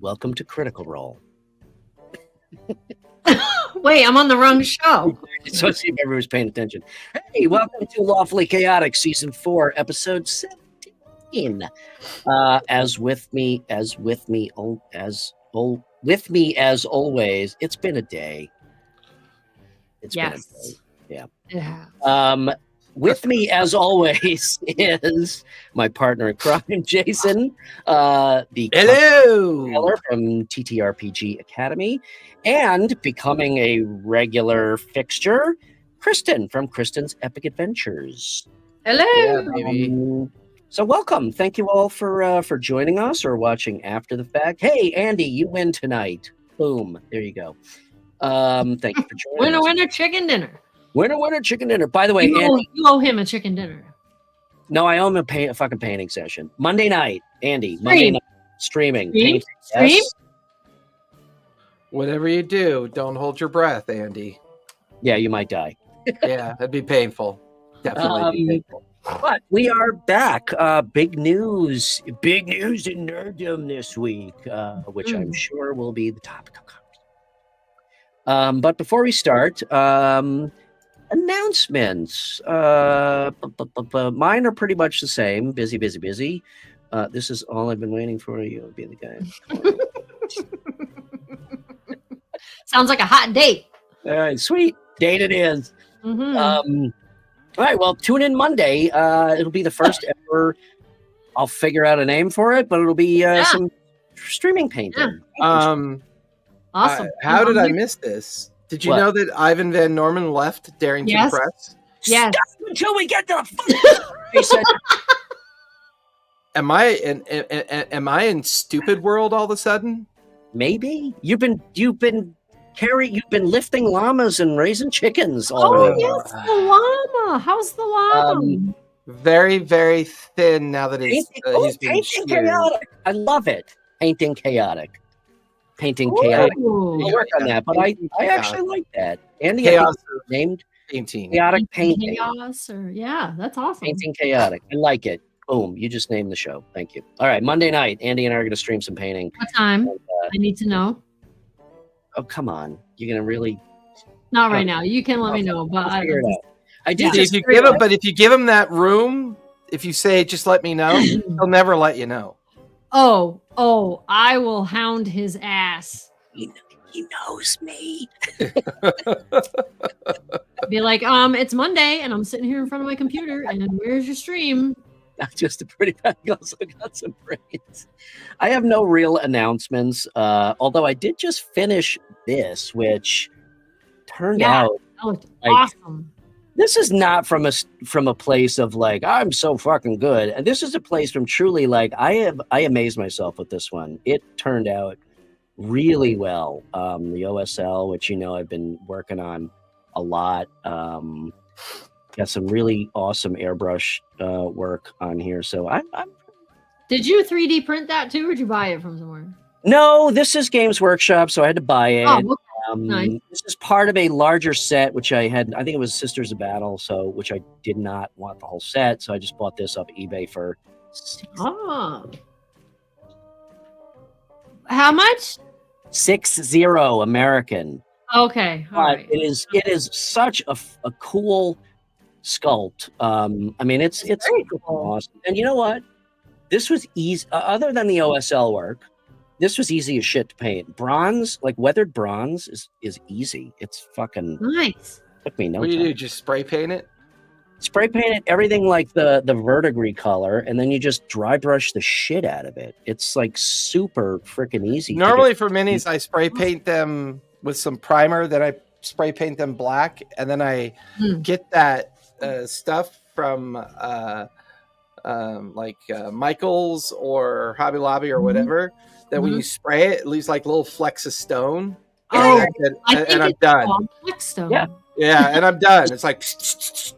welcome to Critical Role. Wait, I'm on the wrong show. So see if everyone's paying attention. Hey, welcome to Lawfully Chaotic, Season 4, Episode 17. With me as always, it's been a day. It's been a day. Yeah. Yeah. With me, as always, is my partner in crime, Jason, the Hello from TTRPG Academy, and becoming a regular fixture, Kristen from Kristen's Epic Adventures. Hello. Yeah, baby. So welcome. Thank you all for joining us or watching after the fact. Hey, Andy, you win tonight. Boom. There you go. Thank you for joining us. Winner, chicken dinner. Winner, chicken dinner. By the way, you owe him a chicken dinner. No, I owe him a fucking painting session. Monday night, Andy. Monday night streaming. Stream? Yes. Whatever you do, don't hold your breath, Andy. Yeah, you might die. Yeah, that'd be painful. Definitely be painful. But we are back. Big news in nerddom this week, which I'm sure will be the topic of conversation. But before we start, announcements. Mine are pretty much the same. Busy. This is all I've been waiting for. You'll be the guy. Sounds like a hot date. All right, sweet date it is. Mm-hmm. All right, well, tune in Monday. It'll be the first ever. I'll figure out a name for it, but it'll be some streaming painting. Awesome. How did I miss this? Did you know that Ivan Van Norman left Darrington Press? Yes. Stop until we get to the. Am I in stupid world all of a sudden? Maybe you've been lifting llamas and raising chickens. Yes, the llama. How's the llama? Very, very thin now that he's been sheared. Chaotic. I love it. Painting chaotic. Chaotic. I'll work on that, but I actually like that. Andy Chaos named painting. Chaotic painting. Chaos, that's awesome. Painting chaotic. I like it. Boom! You just named the show. Thank you. All right, Monday night, Andy and I are going to stream some painting. What time? And, I need to know. Oh, come on! You're going to really? Not right now. You can let me know, but I'll figure it out. I did. If you give him that room, if you say just let me know, he'll never let you know. Oh, I will hound his ass. He knows me. Be like, it's Monday and I'm sitting here in front of my computer and where's your stream? Not just a pretty bag, also got some brains. I have no real announcements, although I did just finish this, which turned out that looked awesome. This is not from a place of like I'm so fucking good, and this is a place from truly like I amazed myself with this one. It turned out really well. The OSL, which I've been working on a lot, got some really awesome airbrush work on here. So I'm. Did you 3D print that too, or did you buy it from somewhere? No, this is Games Workshop, so I had to buy it. Oh, okay. Nice. This is part of a larger set, which I had. I think it was Sisters of Battle, which I did not want the whole set, so I just bought this off eBay for. How much? 60 American. Okay, all right. It is such a cool sculpt. I mean, it's very cool. awesome. And you know what? This was easy. Other than the OSL work. This was easy as shit to paint. Bronze, like weathered bronze, is easy. It's fucking nice. Took me no time. What do you do? Just spray paint it? Spray paint it, everything like the verdigris color, and then you just dry brush the shit out of it. It's like super freaking easy. Normally for minis, I spray paint them with some primer, then I spray paint them black, and then I get that stuff from Michaels or Hobby Lobby or whatever. That when you spray it, it leaves like little flecks of stone. Oh, and I'm done. Stone. Yeah, and I'm done. It's like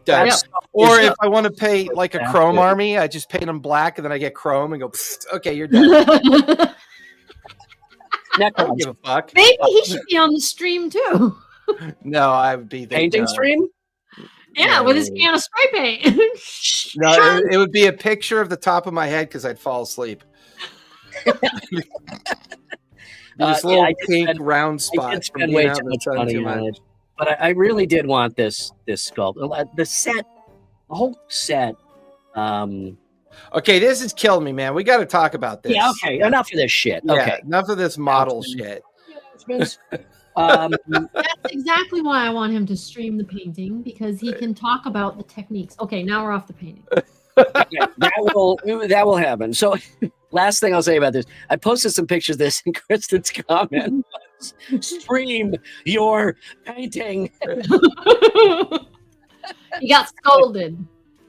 done. Yep. Or if I want to paint like a chrome army, I just paint them black, and then I get chrome and go. Okay, you're done. I don't give a fuck. Maybe he should be on the stream too. No, I would be the painting stream. Yeah, with his can of spray paint. No, it would be a picture of the top of my head because I'd fall asleep. This Yeah, little I did pink spend- round I spot did from spend being way out too in the much sun money too on much. it, but I really did want this sculpt. The set, the whole set. Okay, this is killing me, man. We got to talk about this. Yeah. Okay. Enough of this shit. Yeah, Okay. enough of this model shit. That's exactly why I want him to stream the painting, because he can talk about the techniques. Okay, now we're off the painting. Okay, that will happen. So, last thing I'll say about this, I posted some pictures of this, and Kristen's comment was, "Stream your painting." He got scolded.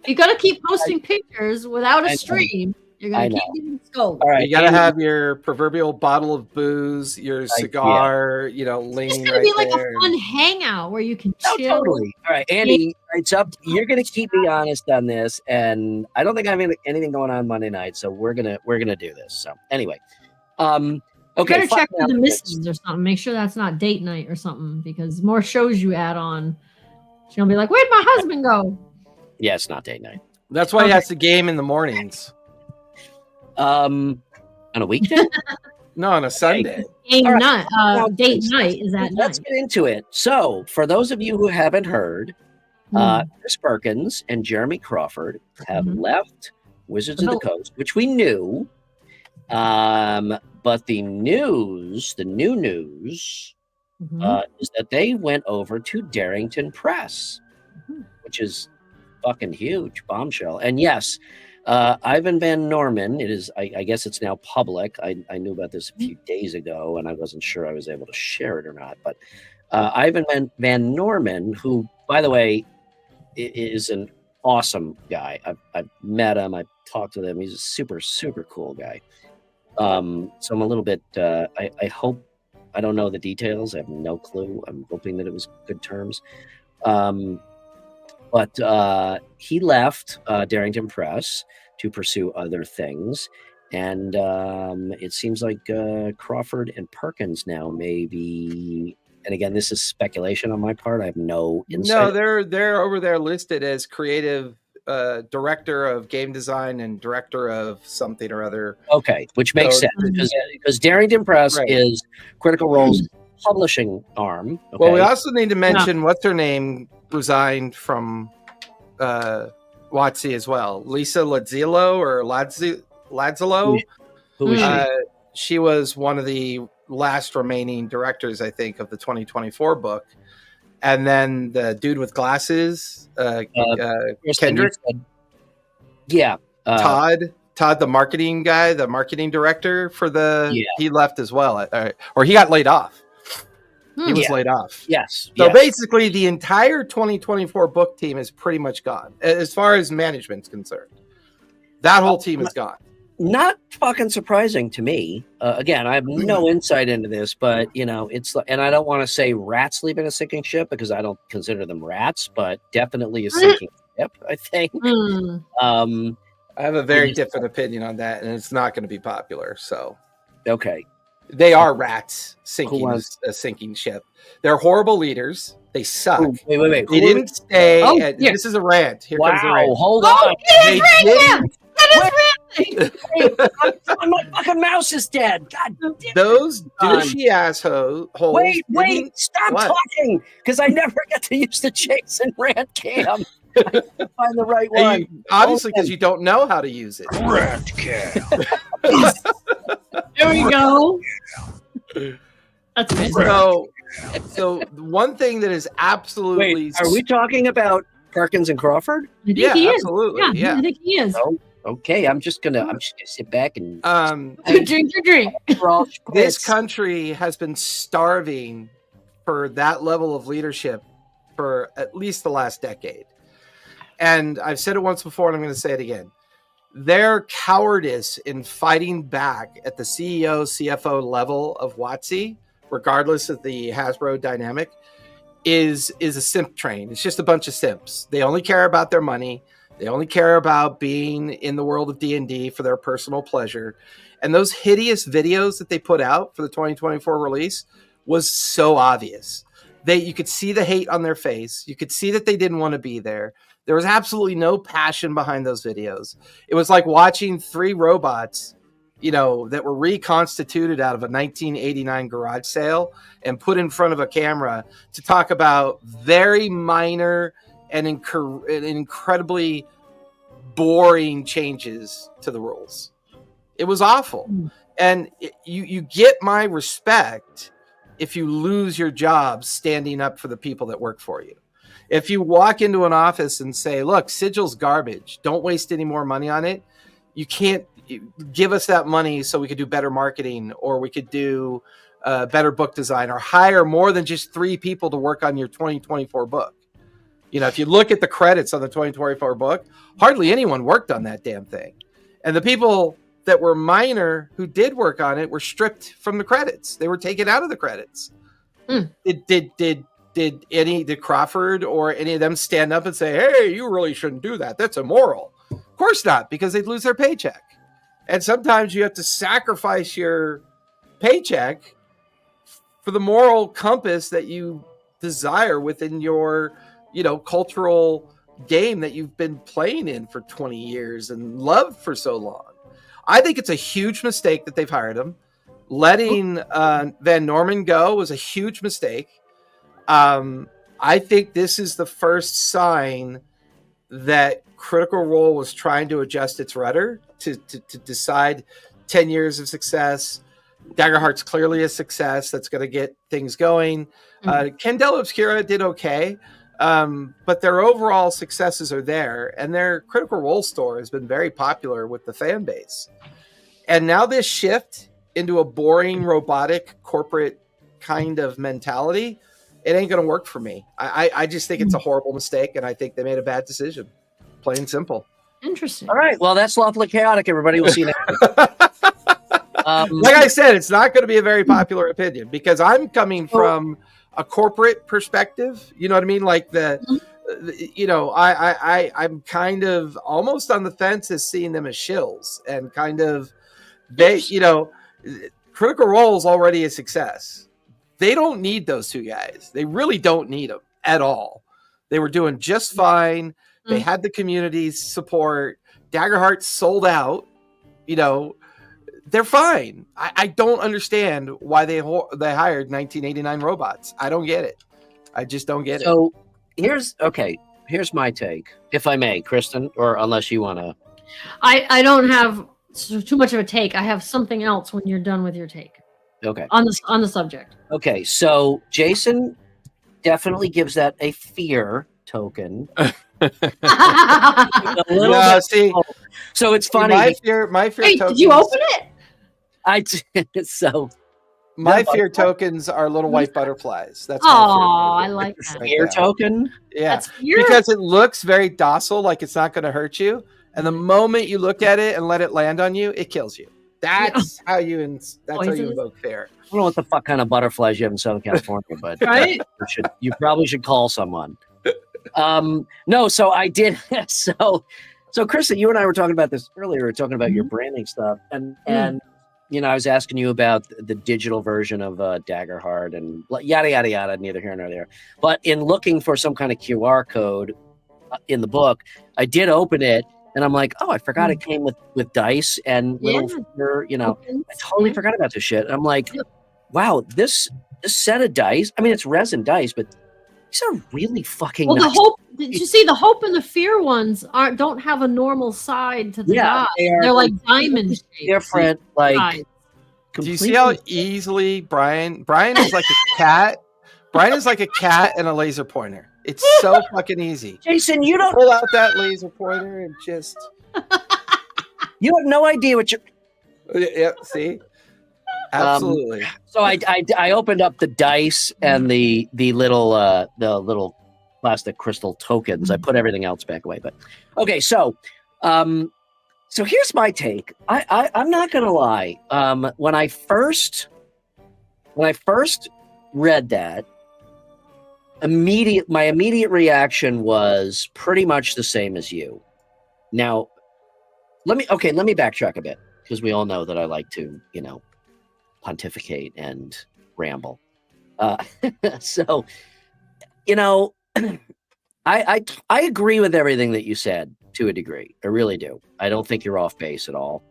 You got to keep posting pictures without I a know. stream. You're I going to know. keep getting scolded. All right, You got to Andy, have your proverbial bottle of booze, your cigar, It's leaning going right to be like there. a fun hangout where you can No, chill. totally. All right, Andy, it's up. You're gonna keep me honest on this, and I don't think I have anything going on Monday night, so we're gonna do this. So anyway, You okay. better check with the announcements. missus or something. Make sure that's not date night or something, because the more shows you add on, she's going to be like, where'd my husband go? Yeah, it's not date night. That's why he has to game in the mornings. On a weekday. No, on a Sunday. Game All right. night, Now, date night is at Let's night. get into it. So, for those of you who haven't heard, Chris Perkins and Jeremy Crawford have left Wizards of the Coast, which we knew. But the new news, is that they went over to Darrington Press, which is fucking huge, bombshell. And yes, Ivan Van Norman, it is, I guess it's now public. I knew about this a few days ago, and I wasn't sure I was able to share it or not. But Ivan Van Norman, who, by the way, is an awesome guy. I've met him. I've talked to him. He's a super, super cool guy. So I'm a little bit, I hope, I don't know the details. I have no clue. I'm hoping that it was good terms. But he left Darrington Press to pursue other things. And it seems like Crawford and Perkins now may be, and again, this is speculation on my part. I have no insight. No, they're over there listed as creative director of game design and director of something or other. Okay, which makes sense because Darrington Press is Critical Role's publishing arm. Okay? Well, we also need to mention what's her name resigned from WotC as well. Lisa Ladzillo or Ladzillo. Who was she? She was one of the last remaining directors, I think, of the 2024 book. And then the dude with glasses, Kendrick. Yeah. Todd, the marketing guy, the marketing director for he left as well. Or he got laid off. He was laid off. Yes. So basically the entire 2024 book team is pretty much gone as far as management's concerned. That whole team is gone. Not fucking surprising to me. Again, I have no insight into this, but it's, and I don't want to say rats leaving a sinking ship because I don't consider them rats, but definitely a sinking ship, I think. I have a very different opinion on that, and it's not going to be popular. So, okay, they are rats sinking a sinking ship. They're horrible leaders. They suck. Wait. They didn't stay. This is a rant. Here comes the rant. Hold on. My fucking mouse is dead. God damn it. Those douchey assholes. Wait, stop talking, because I never get to use the Jason rant cam. I have to find the right one. Obviously, because you don't know how to use it. Rant cam. There we go. That's good. So one thing that is absolutely. Wait, are we talking about Perkins and Crawford? Yeah, absolutely. Yeah, I think he is. Oh, okay, I'm just gonna sit back and drink your drink. This country has been starving for that level of leadership for at least the last decade. And I've said it once before, and I'm going to say it again. Their cowardice in fighting back at the CEO, CFO level of WotC, regardless of the Hasbro dynamic, is a simp train. It's just a bunch of simps. They only care about their money. They only care about being in the world of D&D for their personal pleasure. And those hideous videos that they put out for the 2024 release was so obvious. You could see the hate on their face. You could see that they didn't want to be there. There was absolutely no passion behind those videos. It was like watching three robots that were reconstituted out of a 1989 garage sale and put in front of a camera to talk about very minor and incredibly boring changes to the rules. It was awful. And you get my respect if you lose your job standing up for the people that work for you. If you walk into an office and say, look, Sigil's garbage, don't waste any more money on it. You can't give us that money so we could do better marketing, or we could do better book design, or hire more than just 3 people to work on your 2024 book. If you look at the credits on the 2024 book, hardly anyone worked on that damn thing. And the people that were minor who did work on it were stripped from the credits. They were taken out of the credits. Did Crawford or any of them stand up and say, hey, you really shouldn't do that, that's immoral? Of course not, because they'd lose their paycheck. And sometimes you have to sacrifice your paycheck for the moral compass that you desire within your cultural game that you've been playing in for 20 years and loved for so long. I think it's a huge mistake that they've hired him. Letting Van Norman go was a huge mistake. I think this is the first sign that Critical Role was trying to adjust its rudder to decide 10 years of success. Daggerheart's clearly a success that's going to get things going. Candela Obscura did okay, but their overall successes are there, and their Critical Role store has been very popular with the fan base. And now this shift into a boring, robotic, corporate kind of mentality, it ain't going to work for me. I just think it's a horrible mistake, and I think they made a bad decision. Plain and simple. Interesting. All right. Well, that's Lawfully Chaotic, everybody. We'll see you next week. Like I said, it's not going to be a very popular opinion because I'm coming from a corporate perspective. You know what I mean? Like I'm kind of almost on the fence as seeing them as shills, and kind of Critical Role is already a success. They don't need those 2 guys. They really don't need them at all. They were doing just fine. They had the community's support. Daggerheart sold out. They're fine. I don't understand why they hired 1989 robots. I don't get it. I just don't get it. So here's my take, if I may, Kristen, or unless you want to. I don't have too much of a take. I have something else when you're done with your take. Okay. On the subject. Okay, so Jason definitely gives that a fear token. So it's funny. My fear Wait, tokens, did you open it? I did. So my fear tokens are little white butterflies. That's I like that. Fear token. Yeah, that's fear. Because it looks very docile, like it's not going to hurt you, and the moment you look at it and let it land on you, it kills you. That's how you invoke fear. I don't know what the fuck kind of butterflies you have in Southern California, but right? You probably should call someone. No, so I did. So Krista, you and I were talking about this earlier. We were talking about your branding stuff, and I was asking you about the digital version of Daggerheart and yada yada yada. Neither here nor there. But in looking for some kind of QR code in the book, I did open it. And I'm like, oh, I forgot it came with dice and little, I totally forgot about this shit. And I'm like, wow, this set of dice, I mean, it's resin dice, but these are really fucking nice. Did you see the hope and the fear ones don't have a normal side to the die? They're like diamond shaped. Different, like. Do you see how easily Brian is like a cat? Brian is like a cat and a laser pointer. It's so fucking easy. Jason, you don't pull out that laser pointer and just. You have no idea what you're. Yeah, see, absolutely. So I opened up the dice and the little plastic crystal tokens. I put everything else back away, but okay. So here's my take. I'm not gonna lie. When I first read that. My immediate reaction was pretty much the same as you. Now, let me backtrack a bit, because we all know that I like to, pontificate and ramble. So, I agree with everything that you said to a degree. I really do. I don't think you're off base at all.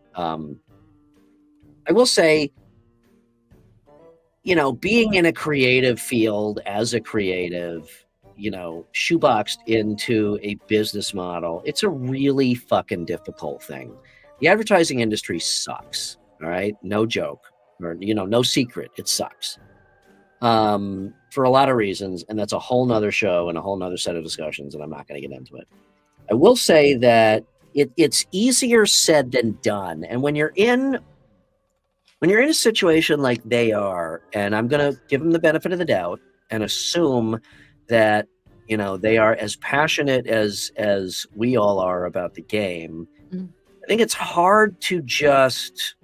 I will say, being in a creative field as a creative, shoeboxed into a business model, it's a really fucking difficult thing. The advertising industry sucks. All right. No joke, or, no secret. It sucks. For a lot of reasons. And that's a whole nother show and a whole nother set of discussions. And I'm not going to get into it. I will say that it's easier said than done. And when you're in a situation like they are, and I'm going to give them the benefit of the doubt and assume that, they are as passionate as we all are about the game. I think it's hard to just,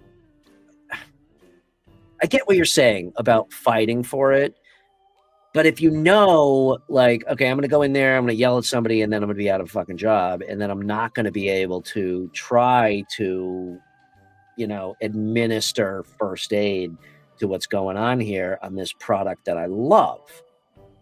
I get what you're saying about fighting for it. But if like, okay, I'm going to go in there, I'm going to yell at somebody, and then I'm going to be out of a fucking job. And then I'm not going to be able to try to, administer first aid to what's going on here on this product that I love.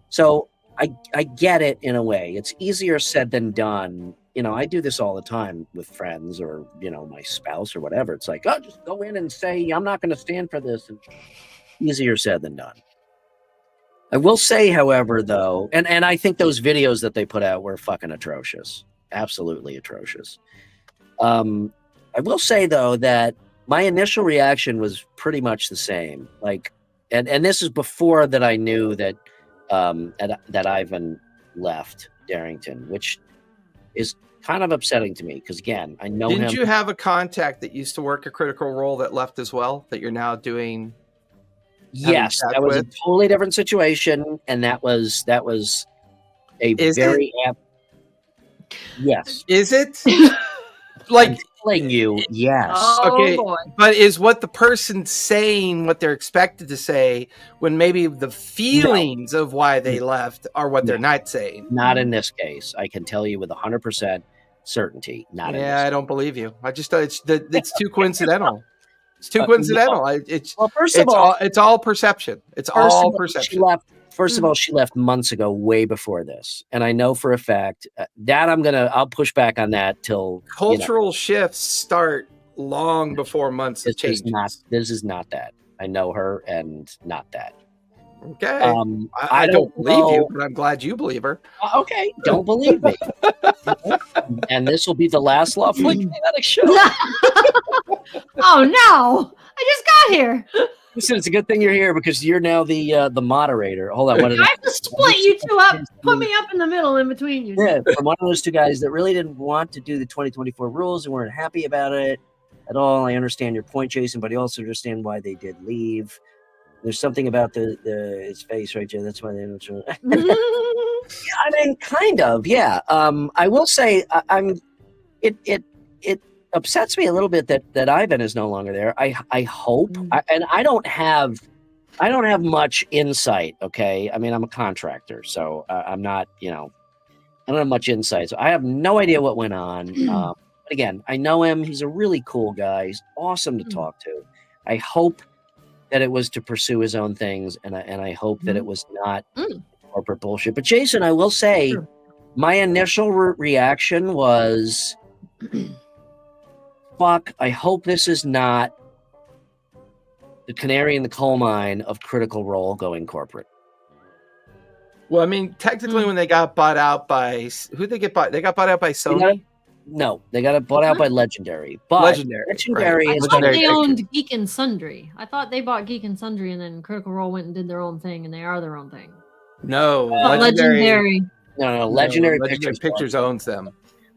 So I get it in a way. It's easier said than done. I do this all the time with friends or, my spouse or whatever. It's like, oh, just go in and say, I'm not going to stand for this. And easier said than done. I will say, however, though, and I think those videos that they put out were fucking atrocious. Absolutely atrocious. I will say, though, that my initial reaction was pretty much the same. Like, and this is before that I knew that that Ivan left Darrington, which is kind of upsetting to me because, again, I know him. Didn't you have a contact that used to work a Critical Role that left as well, that you're now doing? Yes, that was a totally different situation, and that was a very yes. Is it? Like, I'm telling you, yes. Oh, okay, boy. but is what the person saying what they're expected to say when maybe the feelings of why they left are what they're not saying? Not in this case. I can tell you with 100% certainty. Not in this I don't believe you. I just it's too coincidental. It's too coincidental. First of all, it's all perception. It's all perception. First of all, she left months ago, way before this, and I know for a fact that I'll push back on that till cultural shifts start long before months of change. This is not that. I know her, and not that. Okay. I don't believe you, but I'm glad you believe her. Okay, don't believe me. And this will be the last Lawfully Chaotic show. Oh no! I just got here. Listen, it's a good thing you're here because you're now the moderator. Hold on, I have to split you two up. Put me up in the middle, in between you. Yeah, from one of those two guys that really didn't want to do the 2024 rules and weren't happy about it at all. I understand your point, Jason, but I also understand why they did leave. There's something about his face right there. That's why they don't. Yeah, I mean, kind of. Yeah. I will say, it upsets me a little bit that Ivan is no longer there. I hope, and I don't have much insight. Okay, I mean, I'm a contractor, so I'm not. I don't have much insight, so I have no idea what went on. But again, I know him. He's a really cool guy. He's awesome to talk to. I hope that it was to pursue his own things, and I hope that it was not corporate bullshit. But Jason, I will say, my initial reaction was, fuck, I hope this is not the canary in the coal mine of Critical Role going corporate. Well, I mean, technically when they got bought out by, who'd they get bought? They got bought out by Sony? They got it bought out by Legendary. But Legendary I is thought they owned Geek and Sundry. I thought they bought Geek and Sundry, and then Critical Role went and did their own thing, and they are their own thing. No, Legendary. No, Legendary Pictures owns them.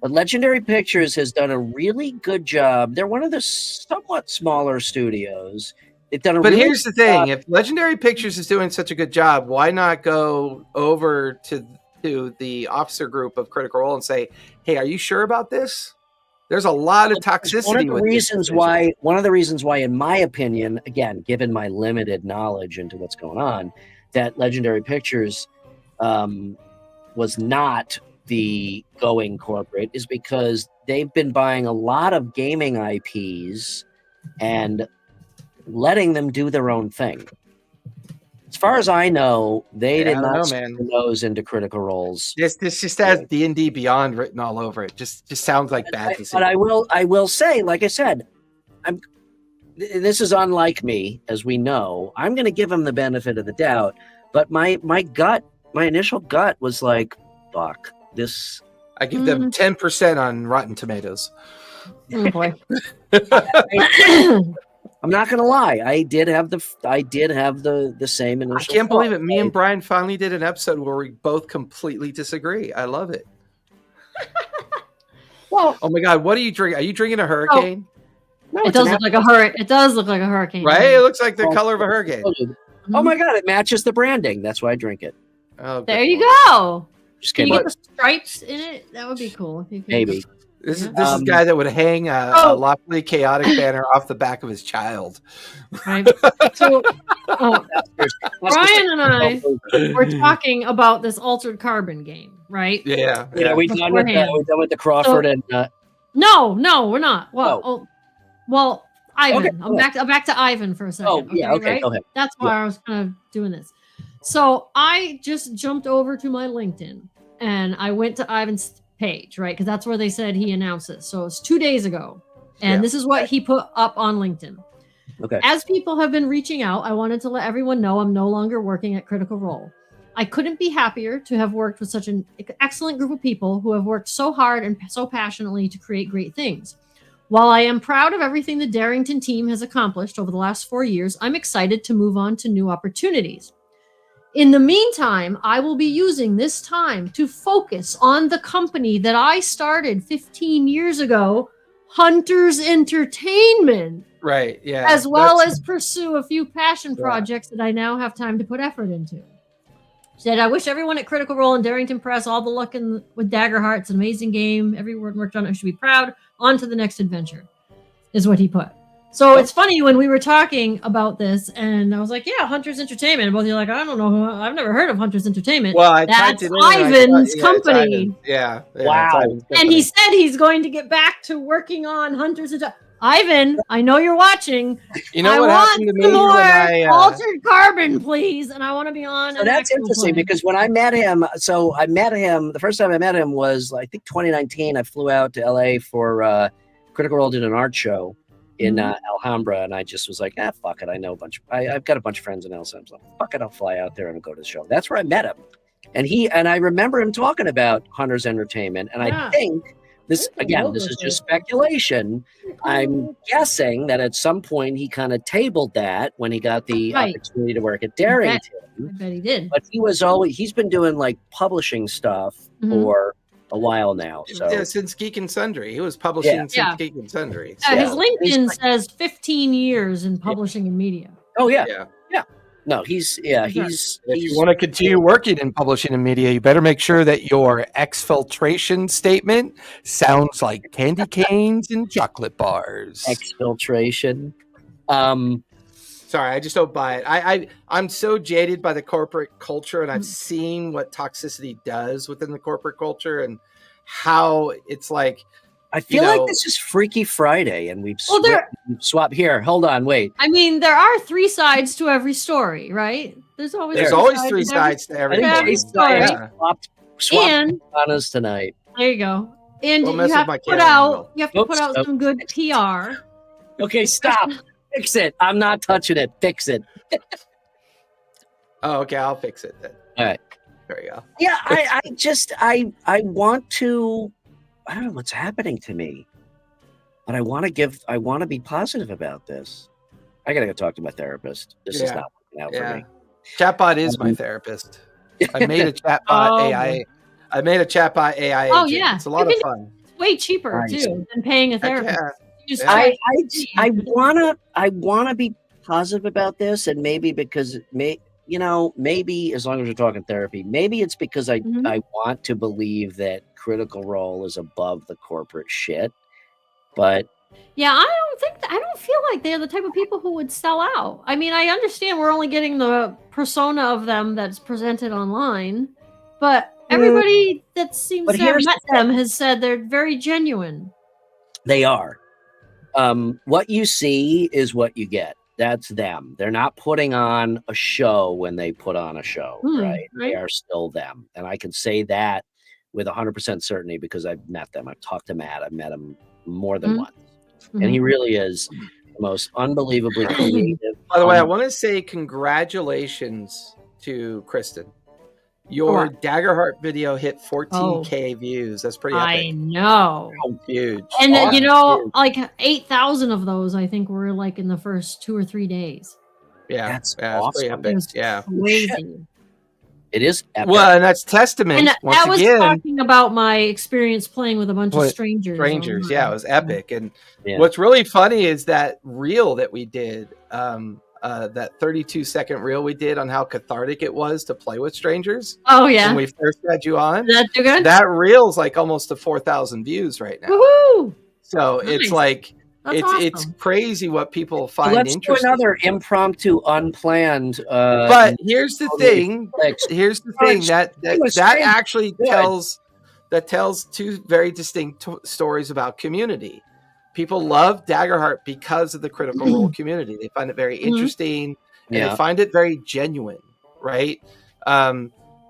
But Legendary Pictures has done a really good job. They're one of the somewhat smaller studios. They've done But here's the thing: if Legendary Pictures is doing such a good job, why not go over to the officer group of Critical Role and say, "Hey, are you sure about this?" There's a lot of toxicity. One of the reasons why, in my opinion, again, given my limited knowledge into what's going on, that Legendary Pictures was not the going corporate is because they've been buying a lot of gaming IPs and letting them do their own thing. As far as I know, they did not stick their nose into Critical Roles. This just has D&D Beyond written all over it. Just sounds like bad decision. But I will say, like I said, this is unlike me, as we know. I'm going to give him the benefit of the doubt, but my initial gut was like, fuck this. I give them 10% on Rotten Tomatoes. Oh boy. I'm not gonna lie. I did have the same initial. I can't believe it. Me thought. and Brian finally did an episode where we both completely disagree. I love it. Well, Oh my God, what are you drinking? Are you drinking a hurricane? No, it it's an does look like a hurricane. It does look like a hurricane. Right? It looks like the color of a hurricane. Oh my God, it matches the branding. That's why I drink it. Oh, There good you Lord. go. Just Can came you up. get the stripes in it? That would be cool. If you could. Maybe. This is Yeah. a guy that would hang a Lawfully Chaotic banner off the back of his child. Right. So, Brian and I were talking about this Altered Carbon game, right? Yeah. Yeah, we're done with the Crawford and No, we're not. Well, Oh. well, Ivan. Okay, I'm back to Ivan for a second. Oh, yeah, okay, right? go ahead. That's why I was kind of doing this. So I just jumped over to my LinkedIn and I went to Ivan's page, right? Because that's where they said he announced it. So it's 2 days ago. And this is what he put up on LinkedIn. Okay. As people have been reaching out, I wanted to let everyone know I'm no longer working at Critical Role. I couldn't be happier to have worked with such an excellent group of people who have worked so hard and so passionately to create great things. While I am proud of everything the Darrington team has accomplished over the last 4 years, I'm excited to move on to new opportunities. In the meantime, I will be using this time to focus on the company that I started 15 years ago, Hunters Entertainment. Right. Yeah. As well as pursue a few passion projects that I now have time to put effort into. She said, I wish everyone at Critical Role and Darrington Press all the luck with Daggerheart. It's an amazing game. Everyone worked on it should be proud. On to the next adventure, is what he put. So it's funny when we were talking about this, and I was like, yeah, Hunters Entertainment. And both of you are like, I don't know. I've never heard of Hunters Entertainment. Well, that's Ivan's company. Yeah. Wow. And he said he's going to get back to working on Hunters Entertainment. Ivan, I know you're watching. You know what happened to me some more when I Altered Carbon, please, and I want to be on. So that's interesting because when I met him, the first time I met him was I think 2019. I flew out to LA for Critical Role did an art show in Alhambra, and I just was like, fuck it. I know I've got a bunch of friends in LA. So I'm like, fuck it, I'll fly out there and go to the show. That's where I met him, and I remember him talking about Hunters Entertainment, and I think. This is just speculation. I'm guessing that at some point he kind of tabled that when he got the opportunity to work at Darrington. I bet he did. But he's been doing like publishing stuff for a while now. So since Geek and Sundry. He was publishing since Geek and Sundry. So. His LinkedIn says 15 years in publishing and media. Oh yeah. No, he's If you want to continue working in publishing and media, you better make sure that your exfiltration statement sounds like candy canes and chocolate bars. Exfiltration. Sorry, I just don't buy it. I'm so jaded by the corporate culture, and I've seen what toxicity does within the corporate culture and how it's like. I feel like this is Freaky Friday, and we've swapped here. Hold on, wait. I mean, there are 3 sides to every story, right? There's always 3 sides to every story. Swapped on us tonight. There you go. And you have to put out some good PR. Okay, stop. Fix it. I'm not touching it. Fix it. Oh, okay. I'll fix it then. All right. There you go. Yeah, I want to. I don't know what's happening to me, but I want to be positive about this. I got to go talk to my therapist. This is not working out for me. Chatbot is my therapist. I made a chatbot AI. I made a chatbot AI agent. Yeah. It's a lot of fun. It's way cheaper too than paying a therapist. I wanna be positive about this, and maybe because maybe as long as we're talking therapy, maybe it's because I want to believe that Critical Role is above the corporate shit. But yeah, I don't feel like they're the type of people who would sell out. I mean, I understand we're only getting the persona of them that's presented online, but everybody that seems to have met them has said they're very genuine. They are. What you see is what you get. That's them. They're not putting on a show when they put on a show, right? They are still them. And I can say that with 100% certainty because I've met them. I've talked to Matt. I've met him more than once. And he really is most unbelievably creative. By the way, I want to say congratulations to Kristen. Your Daggerheart video hit 14K views. That's pretty epic. I know. Huge. And Awesome. you know, like 8,000 of those, I think, were like in the first 2 or 3 days. Yeah, That's it's pretty awesome. epic. Yeah. Crazy. It is epic. Well, and that's testament And once that was again. talking about my experience playing with a bunch of strangers. Strangers, yeah, it was epic. And Yeah. what's really funny is that reel that we did, that 32-second reel we did on how cathartic it was to play with strangers. Oh yeah. When we first had you on, That's good. that reel's like almost to 4,000 views right now. Woohoo! So Nice. it's like That's it's awesome. crazy what people So find let's do interesting. another impromptu, unplanned. But here's the thing. Here's the thing that actually tells two very distinct stories about community. People love Daggerheart because of the Critical Role community. They find it very interesting, and they find it very genuine, right?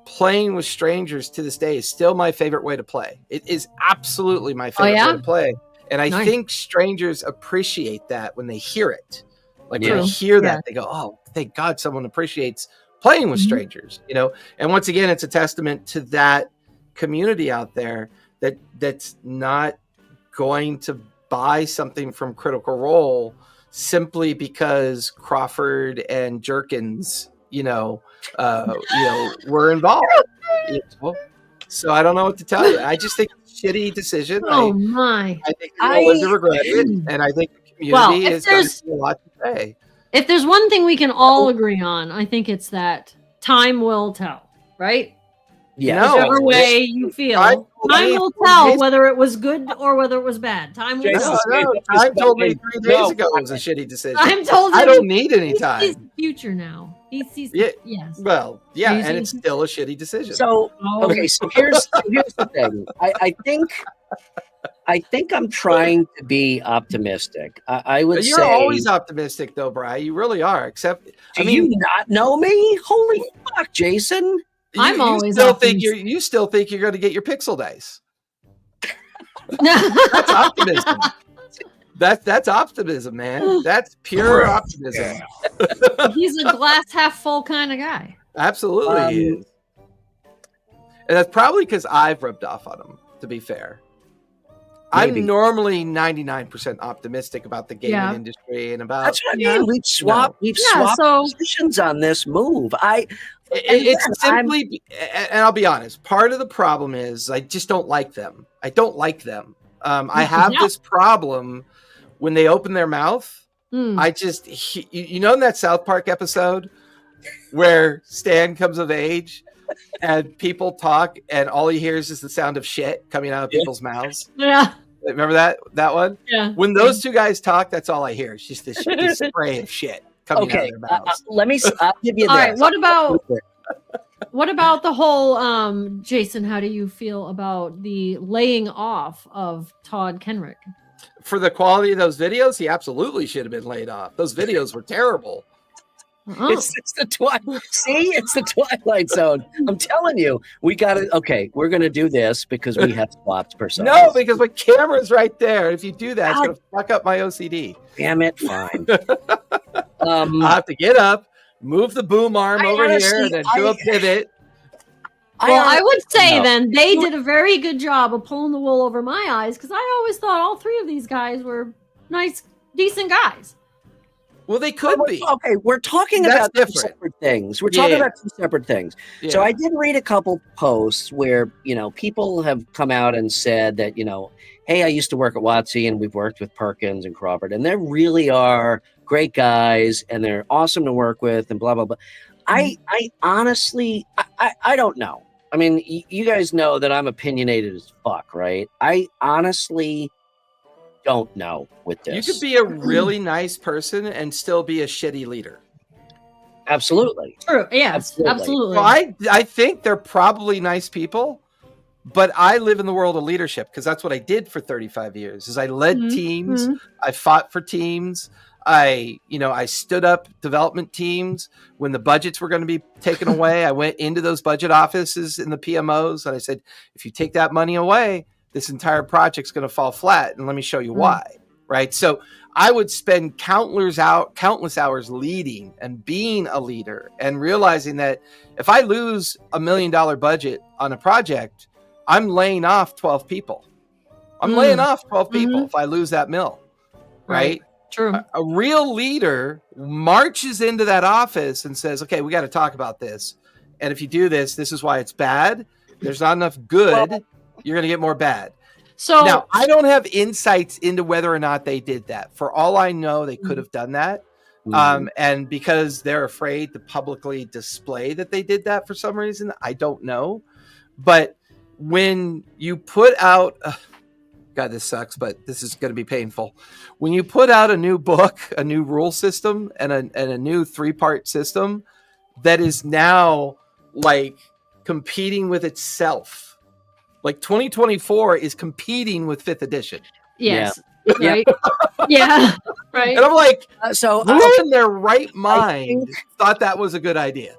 Playing with strangers to this day is still my favorite way to play. It is absolutely my favorite way to play. And I think strangers appreciate that when they hear it. Like when they hear that, they go, "Oh, thank God someone appreciates playing with strangers," you know? And once again, it's a testament to that community out there that's not going to buy something from Critical Role simply because Crawford and Jerkins, were involved. So I don't know what to tell you. I just think it's a shitty decision. Oh my! I think they're going to regret it, and I think the community is going to see a lot to say. If there's one thing we can all agree on, I think it's that time will tell, right? Yeah. Whichever way you feel, time will tell whether it was good or whether it was bad. Time will tell. Time told me 3 days ago it was a shitty decision. I told him I don't need any time. He sees the future now. He sees. Yes. Well, yeah, and it's still a shitty decision. So okay, so here's the thing. I think I'm trying to be optimistic. I would say you're always optimistic, though, Bri. You really are. Except, you not know me? Holy fuck, Jason! I'm always still think you still think you're going to get your pixel dice. That's optimism. That's optimism, man. That's pure optimism. He's a glass half full kind of guy. Absolutely, he is. And that's probably because I've rubbed off on him. To be fair. Maybe. I'm normally 99% optimistic about the gaming industry and about. That's what I mean. We've swapped positions on this move. It's simply, and I'll be honest. Part of the problem is I just don't like them. I don't like them. I have this problem when they open their mouth. I just, in that South Park episode where Stan comes of age. And people talk, and all he hears is the sound of shit coming out of people's mouths. Yeah, remember that one? Yeah. When those two guys talk, that's all I hear. It's just this spray of shit coming out of their mouths. I'll give you this. All right. What about the whole Jason? How do you feel about the laying off of Todd Kenrick? For the quality of those videos, he absolutely should have been laid off. Those videos were terrible. Oh. It's the Twilight. See, it's the Twilight Zone. I'm telling you, we got to. Okay, we're gonna do this because we have swapped personas. No, because my camera's right there. If you do that, it's gonna fuck up my OCD. Damn it! Fine. I'll have to get up, move the boom arm over here, and then do a pivot. Well, I would say then they did a very good job of pulling the wool over my eyes because I always thought all three of these guys were nice, decent guys. Well, they could be. Okay, we're talking about two separate things. We're talking about two separate things. Yeah. So I did read a couple posts where, people have come out and said that, hey, I used to work at WotC and we've worked with Perkins and Crawford, and they really are great guys and they're awesome to work with and blah, blah, blah. I honestly, I don't know. I mean, you guys know that I'm opinionated as fuck, right? I honestly don't know with this. You could be a really nice person and still be a shitty leader. Absolutely. True. Yes, absolutely. Well, I think they're probably nice people, but I live in the world of leadership because that's what I did for 35 years. Is I led teams, I fought for teams, I stood up development teams when the budgets were going to be taken away. I went into those budget offices in the PMOs and I said, if you take that money away, this entire project's going to fall flat, and let me show you why. right? So I would spend countless hours leading and being a leader and realizing that if I lose $1 million budget on a project, I'm laying off 12 people. I'm laying off 12 people if I lose that mill, right? True. A real leader marches into that office and says, okay, we got to talk about this. And if you do this, this is why it's bad. There's not enough good. You're going to get more bad. So now, I don't have insights into whether or not they did that. For all I know, they could have done that. And because they're afraid to publicly display that they did that for some reason, I don't know. But when you put out, God, this sucks, but this is going to be painful. When you put out a new book, a new rule system, and a new 3-part system that is now like competing with itself. Like 2024 is competing with 5th edition. yes. Right. Yeah. Right. And I'm like, so who in their right mind thought that was a good idea?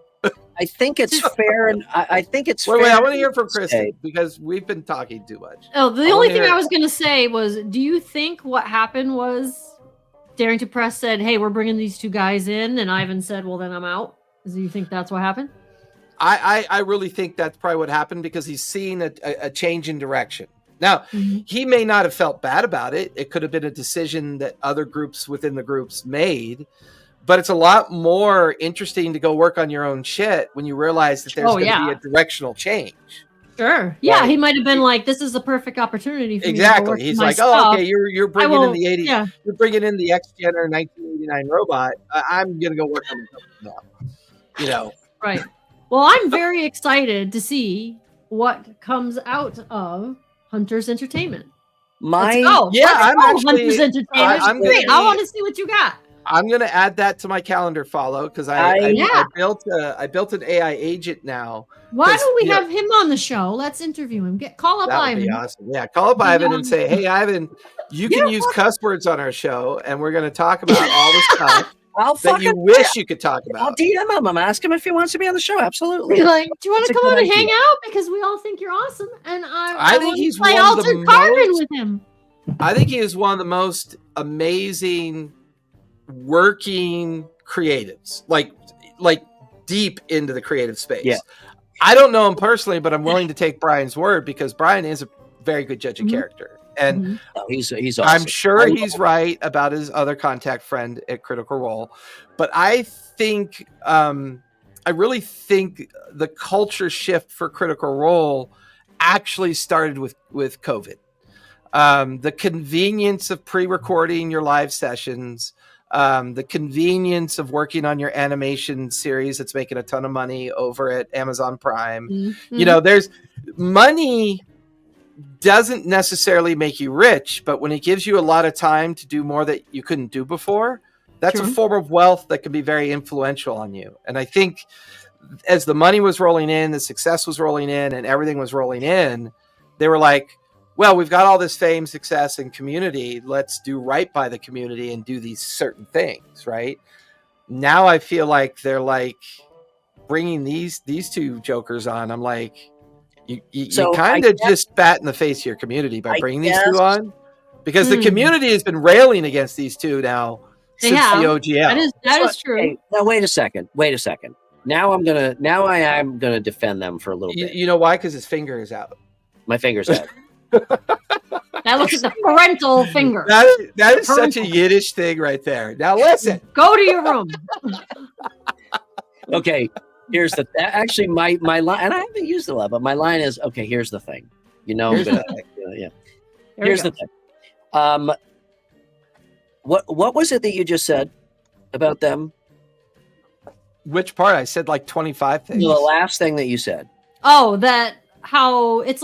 I think it's fair, and I think it's fair. Wait, I want to hear from Kristen because we've been talking too much. Oh, the only thing I was going to say was, do you think what happened was Darrington Press said, hey, we're bringing these 2 guys in, and Ivan said, well, then I'm out? Do you think that's what happened? I really think that's probably what happened because he's seeing a change in direction. Now, he may not have felt bad about it. It could have been a decision that other groups within the groups made. But it's a lot more interesting to go work on your own shit when you realize that there's going to be a directional change. Sure. Yeah, right? He might have been like, "This is a perfect opportunity for me to work He's my like, stuff. "Oh, okay, you're bringing in the 80s. Yeah. You're bringing in the X-Gen or 1989 robot. I'm going to go work on the now." You know. Right. Well, I'm very excited to see what comes out of Hunter's Entertainment. I'm actually Hunter's Entertainment. Great. I want to see what you got. I'm going to add that to my calendar follow because I built an AI agent now. Why don't we have him on the show? Let's interview him. Call up Ivan. That would be awesome. Yeah, call up Ivan and say, "Hey, Ivan, you can use cuss words on our show, and we're going to talk about all the stuff that you wish you could talk about." I'll DM him. I'm ask him if he wants to be on the show. Absolutely. Like, do you want to come on and hang out? Because we all think you're awesome, and I think he's play Altered Carbon with him. I think he is one of the most amazing working creatives, like deep into the creative space. Yeah. I don't know him personally, but I'm willing to take Brian's word because Brian is a very good judge of character. And he's awesome. I'm sure he's right about his other contact friend at Critical Role. But I think, I really think the culture shift for Critical Role actually started with COVID. The convenience of pre-recording your live sessions, the convenience of working on your animation series that's making a ton of money over at Amazon Prime. You know, there's money doesn't necessarily make you rich, but when it gives you a lot of time to do more that you couldn't do before, that's a form of wealth that can be very influential on you. And I think as the money was rolling in, the success was rolling in, and everything was rolling in, they were like, well, we've got all this fame, success, and community. Let's do right by the community and do these certain things, right? Now I feel like they're like bringing these 2 jokers on. I'm like, you kind of just spat in the face of your community by bringing these 2 on, because the community has been railing against these 2 now since the OGL. That is true. Hey, now wait a second. Now I am gonna defend them for a little bit. You know why? Because his finger is out. My finger's out. That looks like the parental finger. That is such a Yiddish thing right there. Now listen. Go to your room. Okay, here's actually my line, and I haven't used it a lot, but my line is, okay, here's the thing. You know, here's the thing. What was it that you just said about them? Which part? I said like 25 things. The last thing that you said. Oh, that how it's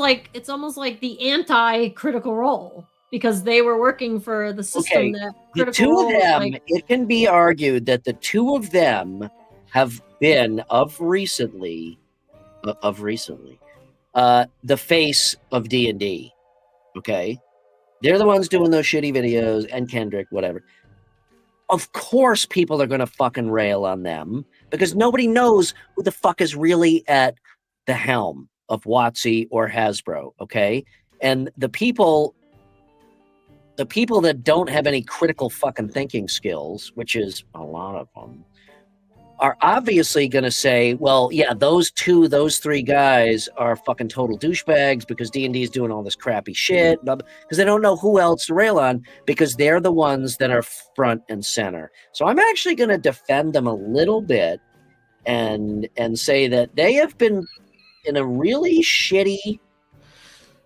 almost like the anti-Critical Role, because they were working for the system that the 2 of them, it can be argued that the 2 of them have been of recently the face of D&D. Okay, they're the ones doing those shitty videos, and Kendrick, whatever. Of course people are going to fucking rail on them because nobody knows who the fuck is really at the helm of WotC or Hasbro, okay? And the people the people that don't have any critical fucking thinking skills, which is a lot of them, are obviously going to say, well, yeah, those three guys are fucking total douchebags because D&D is doing all this crappy shit, because they don't know who else to rail on, because they're the ones that are front and center. So I'm actually going to defend them a little bit and say that they have been in a really shitty,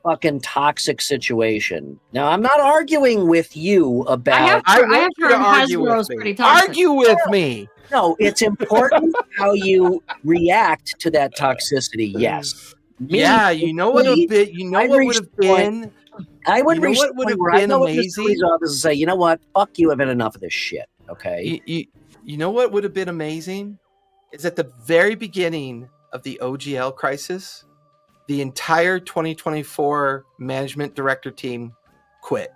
fucking toxic situation. Now, I'm not arguing with you about... I want you to argue with me. Argue with me. No, it's important how you react to that toxicity. Yes. Yeah, you know what would have been. I would reach what would have been amazing. And say, you know what? Fuck you. I've had enough of this shit. Okay. You know what would have been amazing is at the very beginning of the OGL crisis, the entire 2024 management director team quit.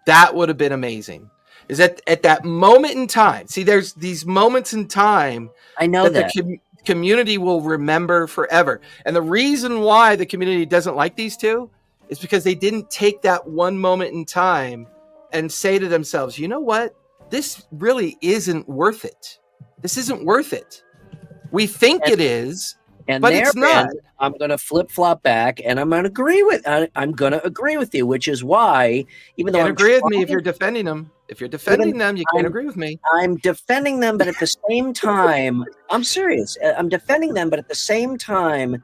That would have been amazing. Is that at that moment in time? See, there's these moments in time. I know that the community will remember forever. And the reason why the community doesn't like these two is because they didn't take that one moment in time and say to themselves, you know what? This really isn't worth it. This isn't worth it. We think it is, but it's not. I'm going to flip-flop back, and I'm going to agree with you, which is why, even though you can't agree with me if you're defending them. If you're defending them, you can't agree with me. I'm defending them, but at the same time, I'm serious. I'm defending them, but at the same time,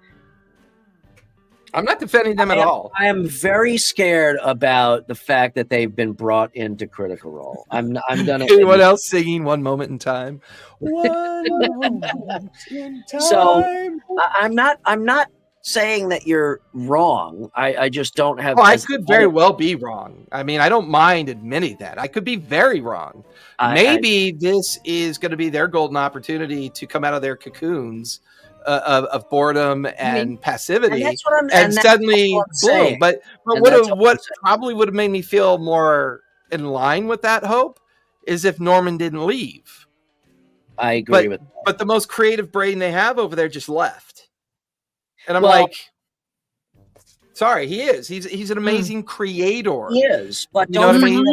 I'm not defending them at all. I am very scared about the fact that they've been brought into Critical Role. I'm gonna. Anyone else singing "One Moment in Time"? One moment in time. So I'm not saying that you're wrong. I just don't have. I could very well be wrong. I mean, I don't mind admitting that. I could be very wrong. Maybe this is going to be their golden opportunity to come out of their cocoons of boredom and passivity, and suddenly boom. But what probably would have made me feel more in line with that hope is if Norman didn't leave. I agree with that. But the most creative brain they have over there just left. And I'm like, sorry, he is. He's an amazing creator. He is, but you know what I mean?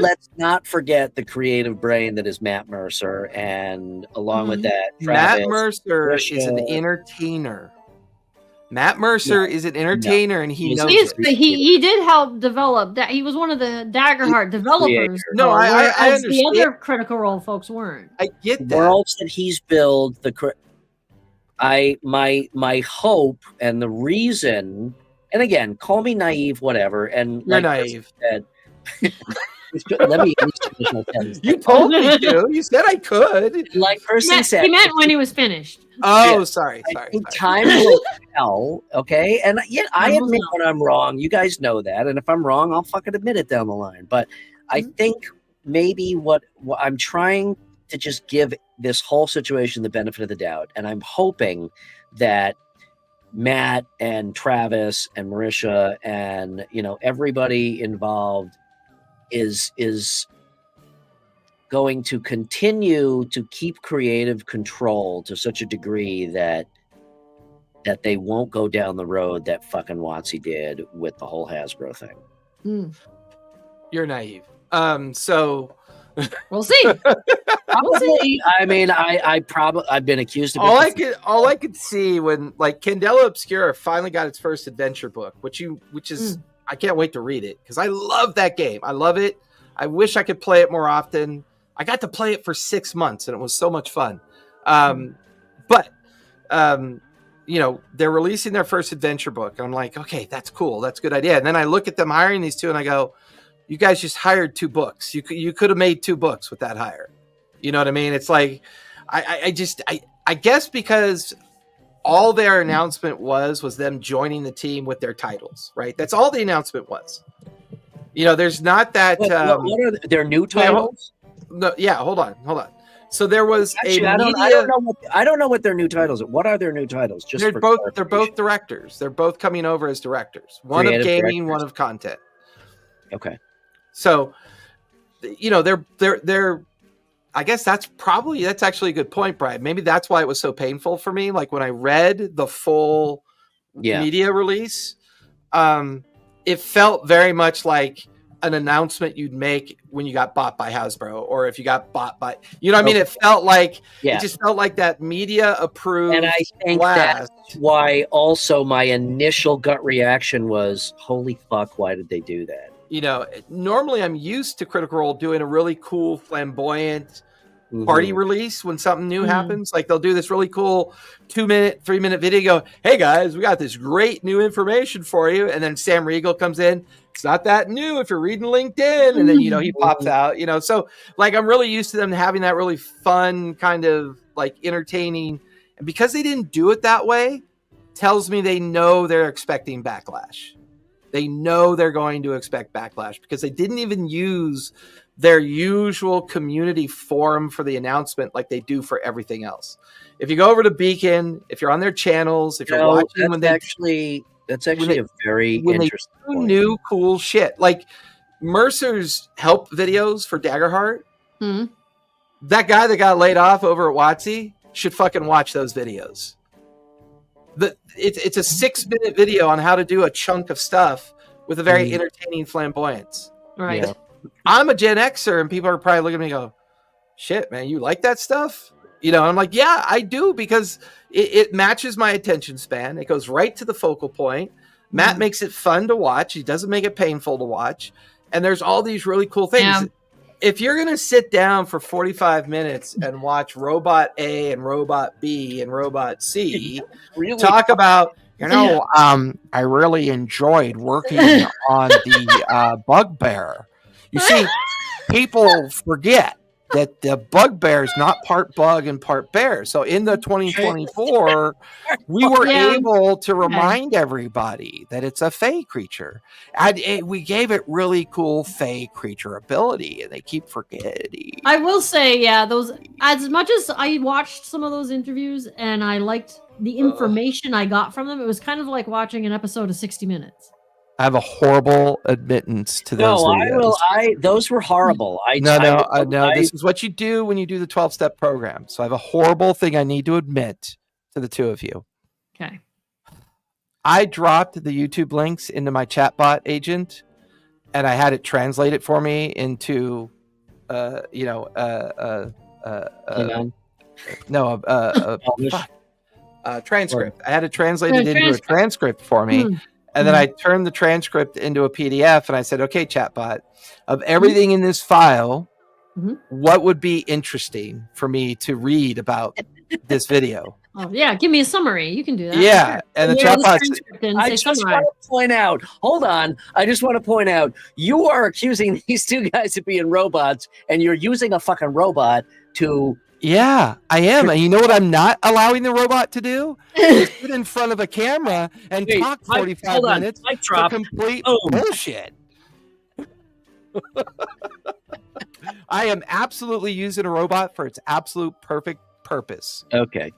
Let's not forget the creative brain that is Matt Mercer, and along with that, Travis, Matt Mercer is an entertainer. Matt Mercer is an entertainer, and he knows it. He did help develop that. He was one of the Daggerheart developers. No, I understand. The other Critical Role folks weren't. I get that. Worlds that he's built. My hope and the reason. And again, call me naive, whatever. And you're naive. Let me finish my sentence. You told me to. You said I could. Like Person said, he meant when he was finished. Oh, sorry. I think time will tell. Okay, and yet I admit when I'm wrong. You guys know that, and if I'm wrong, I'll fucking admit it down the line. But I think maybe what I'm trying to just give this whole situation the benefit of the doubt, and I'm hoping that Matt and Travis and Marisha and everybody involved is going to continue to keep creative control to such a degree that they won't go down the road that fucking WotC did with the whole Hasbro thing. You're naive. So we'll see. Probably. I mean, I've been accused of all I could see when Candela Obscura finally got its first adventure book, which is I can't wait to read it because I love that game. I love it. I wish I could play it more often. I got to play it for 6 months and it was so much fun. But they're releasing their first adventure book, and I'm like, okay, that's cool. That's a good idea. And then I look at them hiring these two, and I go, you guys just hired 2 books. You could have made 2 books with that hire. You know what I mean? It's like, I guess because all their announcement was them joining the team with their titles, right? That's all the announcement was. There's not that. What are their new titles? No, yeah. Hold on. So there was I don't know what their new titles are. What are their new titles? Just they're both directors. They're both coming over as directors. One of gaming, one of content. Okay. So, they're. I guess that's actually a good point, Brian. Maybe that's why it was so painful for me. Like when I read the full media release, it felt very much like an announcement you'd make when you got bought by Hasbro, or if you got bought by, you know what I mean? It felt like, it just felt like that media approved. And I think that's why also my initial gut reaction was, holy fuck, why did they do that? You know, normally I'm used to Critical Role doing a really cool, flamboyant party release when something new happens. Like they'll do this really cool 2-minute, 3-minute video, go, hey guys, we got this great new information for you. And then Sam Riegel comes in. It's not that new if you're reading LinkedIn. And then, you know, he pops out, you know, so like, I'm really used to them having that really fun kind of like entertaining. And because they didn't do it that way, tells me they know they're expecting backlash. They know they're going to expect backlash because they didn't even use their usual community forum for the announcement like they do for everything else. If you go over to Beacon, if you're on their channels, if you're watching when that's actually a very interesting point. New cool shit. Like Mercer's help videos for Daggerheart. That guy that got laid off over at WotC should fucking watch those videos. It's a 6-minute video on how to do a chunk of stuff with a very entertaining flamboyance. Right. Yeah. I'm a Gen Xer, and people are probably looking at me and go, shit, man, you like that stuff? You know, I'm like, yeah, I do, because it matches my attention span. It goes right to the focal point. Matt makes it fun to watch. He doesn't make it painful to watch. And there's all these really cool things. Yeah. If you're going to sit down for 45 minutes and watch Robot A and Robot B and Robot C really? Talk about, you know, I really enjoyed working on the Bugbear. You see, people forget that the Bugbear is not part bug and part bear. So in the 2024, we were able to remind everybody that it's a fey creature. And we gave it really cool fey creature ability, and they keep forgetting. I will say, those, as much as I watched some of those interviews and I liked the information I got from them, it was kind of like watching an episode of 60 Minutes. I have a horrible admittance to those. No, those were horrible. No. This is what you do when you do the 12-step program. So I have a horrible thing I need to admit to the two of you. Okay. I dropped the YouTube links into my chatbot agent, and I had it translate it for me into, transcript. I had it translated into a transcript for me. And then I turned the transcript into a PDF, and I said, okay, chatbot, of everything in this file, what would be interesting for me to read about this video? Oh, yeah. Give me a summary. You can do that. Yeah. And the chatbot, I just want to point out, hold on. I just want to point out, you are accusing these two guys of being robots, and you're using a fucking robot to... Yeah, I am. And you know what I'm not allowing the robot to do? Is sit in front of a camera and talk 45 minutes for complete bullshit. I am absolutely using a robot for its absolute perfect purpose. Okay.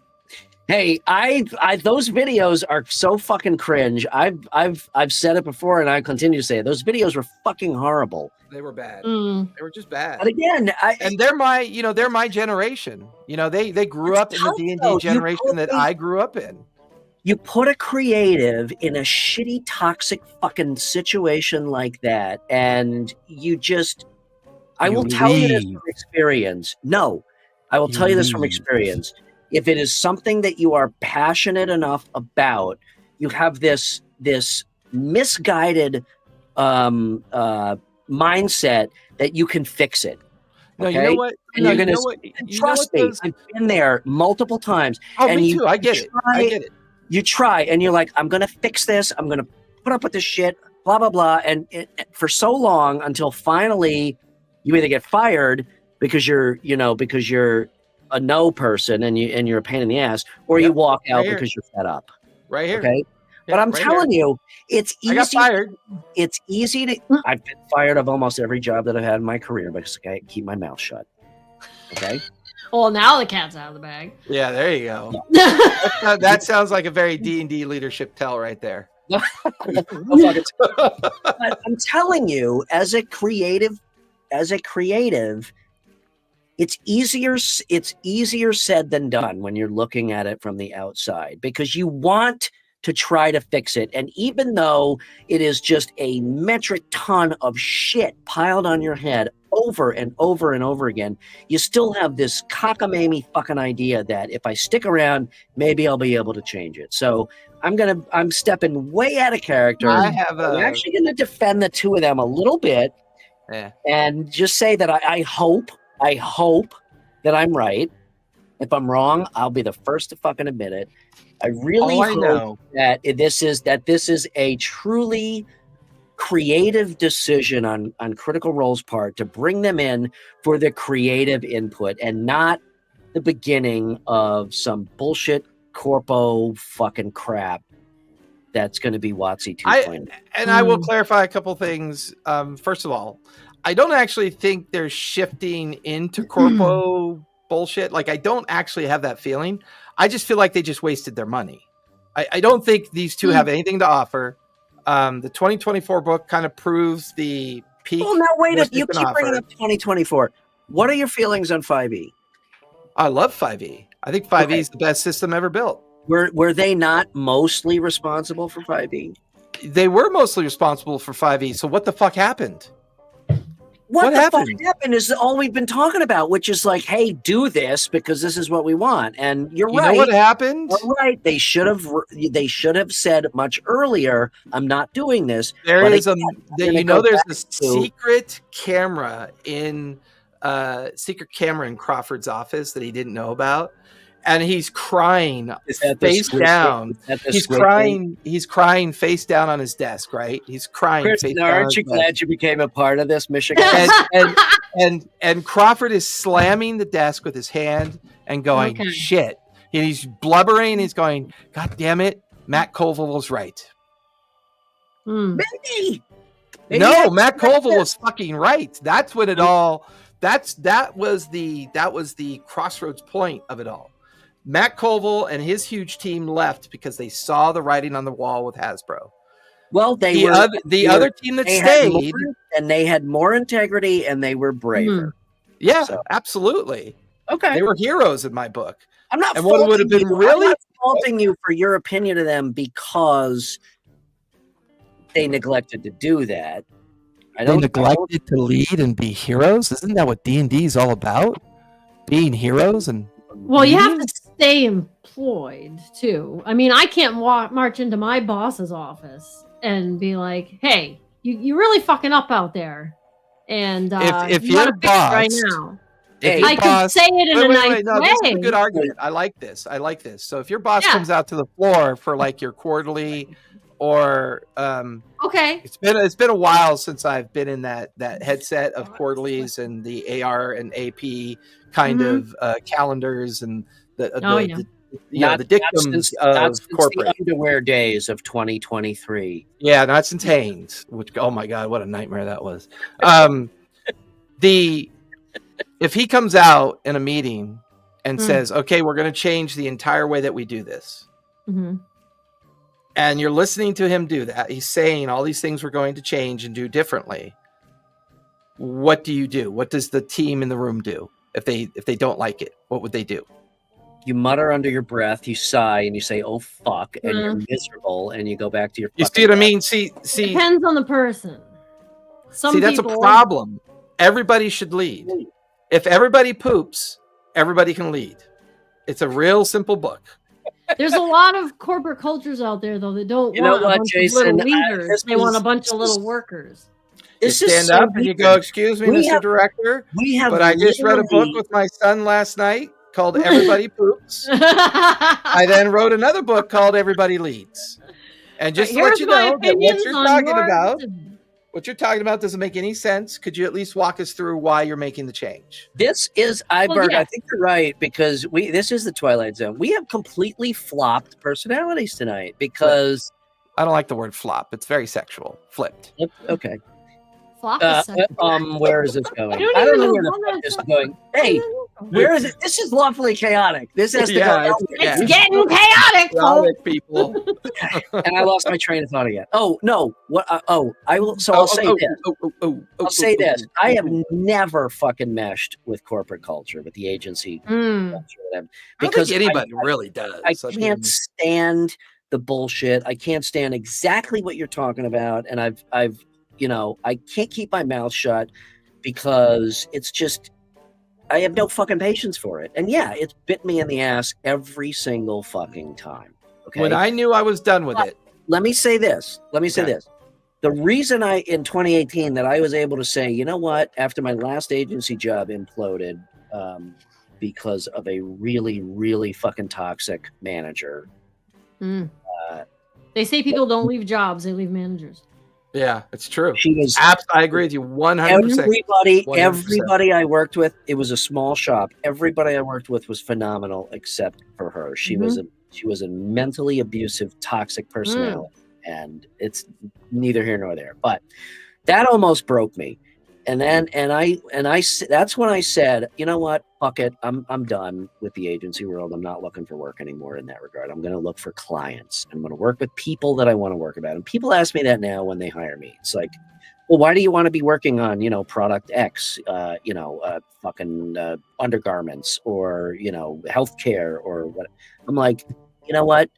Hey, I those videos are so fucking cringe. I've said it before, and I continue to say it. Those videos were fucking horrible. They were bad. They were just bad. But again, they're my generation. You know, they grew up in the D&D generation that I grew up in. You put a creative in a shitty, toxic fucking situation like that, and you just... I will tell you this from experience. No, I will tell you this from experience. If it is something that you are passionate enough about, you have this misguided mindset that you can fix it. Okay? No, you know what? And you're gonna trust me. I've been there multiple times. Oh, me too. I get it. You try, and you're like, I'm gonna fix this. I'm gonna put up with this shit. Blah blah blah. And for so long until finally, you either get fired because you're a no person and you're a pain in the ass, or you walk out because you're fed up. Right here. Okay. But I'm telling you, it's easy. I got fired. It's easy to. I've been fired of almost every job that I've had in my career because I keep my mouth shut. Okay. Well, now the cat's out of the bag. Yeah, there you go. That sounds like a very D&D leadership tell right there. But I'm telling you, as a creative, it's easier said than done when you're looking at it from the outside, because you want to try to fix it. And even though it is just a metric ton of shit piled on your head over and over and over again, you still have this cockamamie fucking idea that if I stick around, maybe I'll be able to change it. So I'm stepping way out of character. I have I'm actually going to defend the two of them a little bit, and just say that I hope that I'm right. If I'm wrong, I'll be the first to fucking admit it. I really hope that this is a truly creative decision on Critical Role's part to bring them in for the creative input and not the beginning of some bullshit corpo fucking crap that's going to be WotC 2.0. And I will clarify a couple things. First of all, I don't actually think they're shifting into corpo bullshit. Like, I don't actually have that feeling. I just feel like they just wasted their money. I don't think these two have anything to offer. The 2024 book kind of proves the peak. Well, now wait up. You keep bringing up 2024. What are your feelings on 5e? I love 5e. I think 5e is the best system ever built. Were they not mostly responsible for 5e? They were mostly responsible for 5e. So what the fuck happened? What happened is all we've been talking about, which is like, hey, do this because this is what we want. And you're right. You know what happened? You're right. They should have said much earlier, I'm not doing this. There's a secret camera in Crawford's office that he didn't know about. And he's crying face down. He's crying face down on his desk, right? He's crying. Chris, face now, down aren't you glad you became a part of this, Michigan? and Crawford is slamming the desk with his hand and going, shit. And he's blubbering. He's going, God damn it. Matt Colville was right. Maybe Matt Colville was fucking right. That's what it all. That was the crossroads point of it all. Matt Colville and his huge team left because they saw the writing on the wall with Hasbro. Well, the other team that stayed, and they had more integrity and they were braver. Yeah, absolutely. Okay, they were heroes in my book. I'm not. And what would have been really I'm not faulting you for your opinion of them because they neglected to do that. They neglected to lead and be heroes. Isn't that what D&D is all about? Being heroes and. Well, you have to stay employed too. I mean, I can't march into my boss's office and be like, "Hey, you really fucking up out there." And if you're boss right now, I could say it in a nice way. This is a good argument. I like this. So if your boss comes out to the floor for like your quarterly, or it's been a while since I've been in that headset of quarterlies and the AR and AP kind of calendars and the dictums of corporate. The underwear days of 2023. Yeah, nuts and tains. Which, oh my god, what a nightmare that was. If he comes out in a meeting and says, "Okay, we're going to change the entire way that we do this," and you're listening to him do that, he's saying all these things we're going to change and do differently. What do you do? What does the team in the room do? If they don't like it, what would they do? You mutter under your breath, you sigh, and you say, "Oh fuck," and you're miserable, and you go back to your. You see what I mean? See. Depends on the person. That's a problem. Everybody should lead. If everybody poops, everybody can lead. It's a real simple book. There's a lot of corporate cultures out there, though, that don't want a bunch of little leaders. They want a bunch of little workers. You stand up and you go, "Excuse me, Mr. Director, but I just read a book with my son last night called Everybody Poops. I then wrote another book called Everybody Leads." And just to let you know that what you're talking about doesn't make any sense. Could you at least walk us through why you're making the change? This is Iberg. I think you're right, because this is the Twilight Zone. We have completely flopped personalities tonight because I don't like the word flop. It's very sexual. Flipped. Okay. Where is this going? I don't know where the fuck this is going. Hey, where is it? This is lawfully chaotic. This has to go. It's getting chaotic, folks. People. And I lost my train of thought again. Oh no! What? I will. So I'll say this. I'll say this. I have never fucking meshed with corporate culture, with the agency culture, because anybody really does. I can't stand the bullshit. I can't stand exactly what you're talking about. And I've, I can't keep my mouth shut because it's just, I have no fucking patience for it. And yeah, it's bit me in the ass every single fucking time. Okay. When I knew I was done with it. Let me say this. The reason in 2018 that I was able to say, you know what, after my last agency job imploded because of a really, really fucking toxic manager. They say people don't leave jobs, they leave managers. Yeah, it's true. She was. I agree with you 100%. Everybody I worked with, it was a small shop. Everybody I worked with was phenomenal except for her. She was a mentally abusive, toxic personality. And it's neither here nor there, but that almost broke me. And that's when I said, you know what, fuck it. I'm done with the agency world. I'm not looking for work anymore in that regard. I'm going to look for clients. I'm going to work with people that I want to work about. And people ask me that now when they hire me. It's like, well, why do you want to be working on, product X, fucking undergarments or, healthcare or what? I'm like, you know what?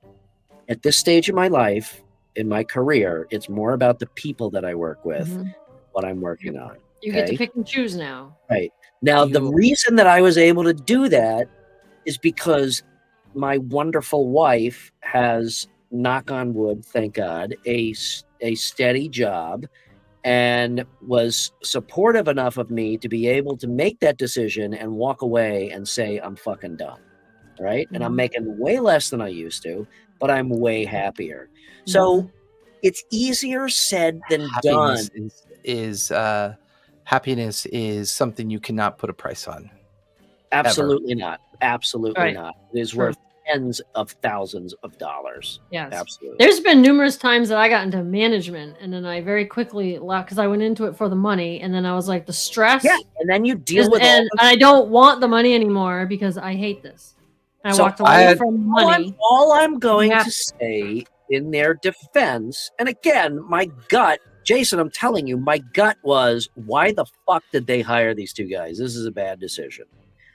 At this stage of my life, in my career, it's more about the people that I work with, what I'm working on. You get to pick and choose now. Right. Now, the reason that I was able to do that is because my wonderful wife has, knock on wood, thank God, a steady job and was supportive enough of me to be able to make that decision and walk away and say, I'm fucking done. Right. And I'm making way less than I used to, but I'm way happier. So it's easier said than done. Happiness is something you cannot put a price on. Absolutely not. Absolutely not. It is worth tens of thousands of dollars. Yes. Absolutely. There's been numerous times that I got into management and then I very quickly left because I went into it for the money and then I was like, the stress. Yeah. And then you deal with and I don't want the money anymore because I hate this. And I walked away from money. All I'm going to say in their defense, and again, my gut, Jason, I'm telling you, my gut was, why the fuck did they hire these two guys? This is a bad decision.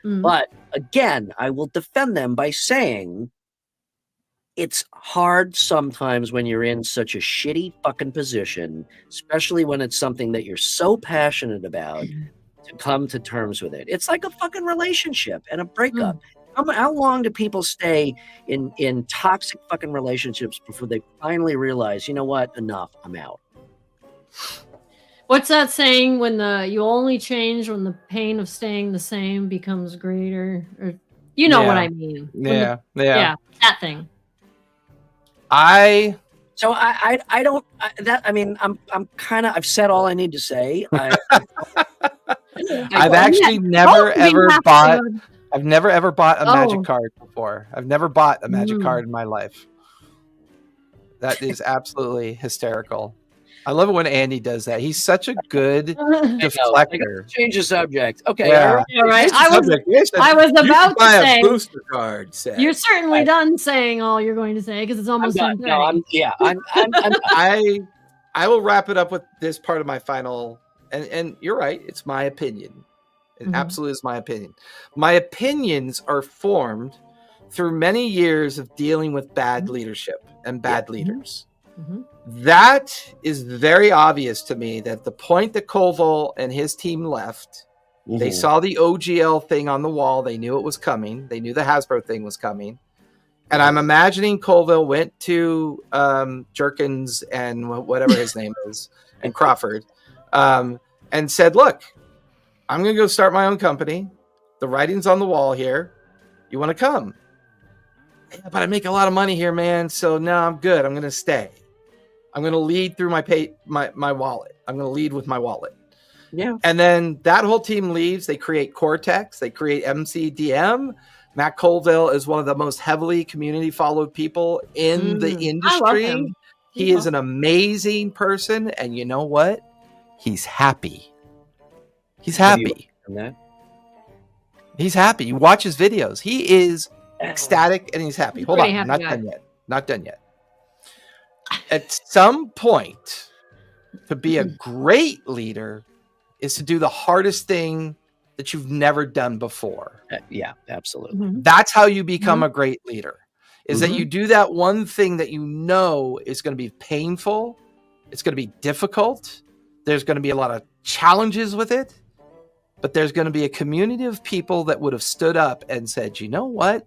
But again, I will defend them by saying it's hard sometimes when you're in such a shitty fucking position, especially when it's something that you're so passionate about, to come to terms with it. It's like a fucking relationship and a breakup. How long do people stay in toxic fucking relationships before they finally realize, you know what, enough, I'm out? What's that saying? When you only change when the pain of staying the same becomes greater, or what I mean? Yeah, that thing. I don't. I'm kind of. I've said all I need to say. I've actually never ever bought. I've never ever bought a magic card before. I've never bought a magic card in my life. That is absolutely hysterical. I love it when Andy does that. He's such a good deflector. Change the subject. Okay. Yeah. All right. I was about to say a booster card set. You're certainly done saying all you're going to say because it's almost done. No, I will wrap it up with this part of my final. And you're right. It's my opinion. It absolutely is my opinion. My opinions are formed through many years of dealing with bad leadership and bad leaders. That is very obvious to me that the point that Colville and his team left, they saw the OGL thing on the wall. They knew it was coming. They knew the Hasbro thing was coming. And I'm imagining Colville went to Jerkins and whatever his name is, and Crawford, and said, look, I'm going to go start my own company. The writing's on the wall here. You want to come? Yeah, but I make a lot of money here, man. So no, I'm good. I'm going to stay. I'm going to lead through my wallet. I'm going to lead with my wallet. Yeah. And then that whole team leaves. They create Cortex. They create MCDM. Matt Colville is one of the most heavily community followed people in the industry. I love him. He is an amazing person. And you know what? He's happy. He's happy. He's happy. You watch his videos. He is ecstatic and he's happy. Hold on. Not done yet. Not done yet. At some point, to be a great leader is to do the hardest thing that you've never done before. Yeah, absolutely. That's how you become a great leader. is that you do that one thing that you know is going to be painful. It's going to be difficult. There's going to be a lot of challenges with it. But there's going to be a community of people that would have stood up and said, you know what?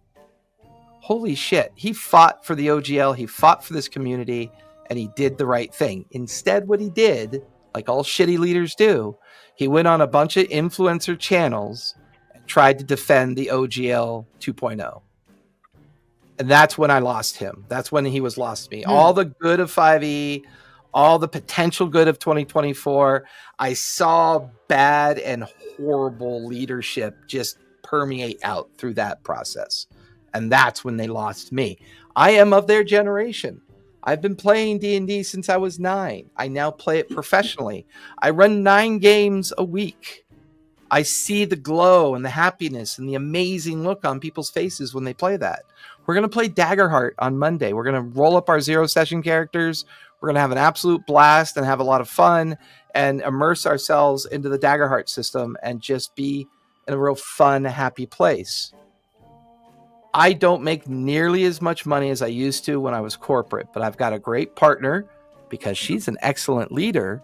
Holy shit. He fought for the OGL. He fought for this community and he did the right thing. Instead, what he did, like all shitty leaders do, he went on a bunch of influencer channels and tried to defend the OGL 2.0. And that's when I lost him. That's when he was lost to me. All the good of 5e, all the potential good of 2024, I saw bad and horrible leadership just permeate out through that process. And that's when they lost me. I am of their generation. I've been playing D&D since I was 9. I now play it professionally. I run 9 games a week. I see the glow and the happiness and the amazing look on people's faces when they play that. We're going to play Daggerheart on Monday. We're going to roll up our 0 session characters. We're going to have an absolute blast and have a lot of fun and immerse ourselves into the Daggerheart system and just be in a real fun, happy place. I don't make nearly as much money as I used to when I was corporate, but I've got a great partner because she's an excellent leader.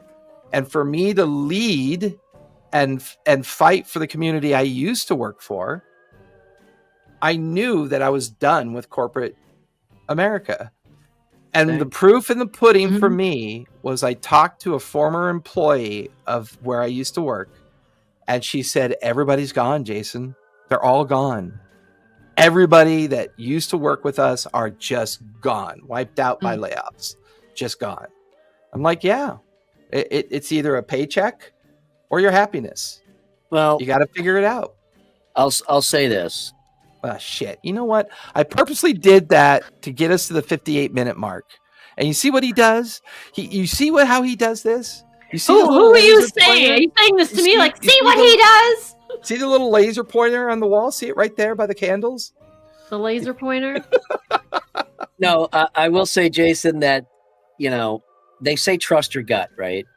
And for me to lead and fight for the community I used to work for, I knew that I was done with corporate America. And the proof in the pudding for me was I talked to a former employee of where I used to work, and she said, everybody's gone, Jason. They're all gone. Everybody that used to work with us are just gone, wiped out by layoffs, just gone. I'm like, yeah, it's either a paycheck or your happiness. Well, you got to figure it out. I'll say this. Shit. You know what? I purposely did that to get us to the 58-minute mark. And you see what he does? You see how he does this? You see who are you saying? Are you saying this to me? Like, see what he does? See the little laser pointer on the wall? See it right there by the candles? The laser pointer? No, I will say, Jason, that, they say trust your gut, right?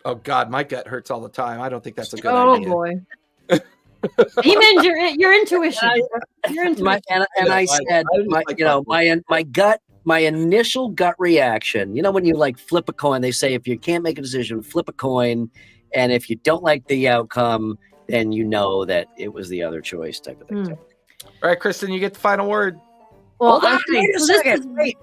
Oh, God, my gut hurts all the time. I don't think that's a good idea. Oh, boy. You meant your intuition. Your intuition. I said, my initial gut reaction, when you like flip a coin, they say if you can't make a decision, flip a coin. And if you don't like the outcome, then you know that it was the other choice type of thing. All right, Kristen, you get the final word. Well, wait a second. Wait.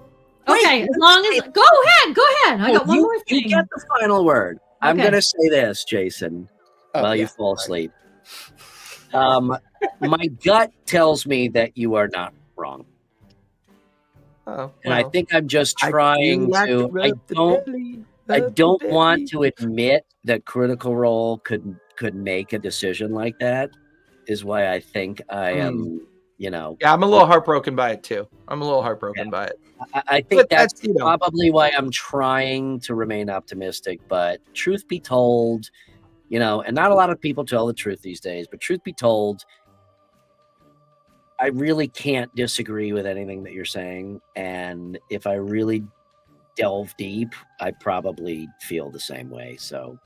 Okay, as long as go ahead. I got one more thing. You get the final word. Okay. I'm gonna say this, Jason, while you fall asleep. My gut tells me that you are not wrong. And I think I'm just trying to. I don't want to admit that Critical Role could make a decision like that. Is why I think I am. Yeah, I'm a little heartbroken by it too. By it. I think that's probably why I'm trying to remain optimistic. But truth be told, and not a lot of people tell the truth these days. But truth be told, I really can't disagree with anything that you're saying. And if I really delve deep, I probably feel the same way. So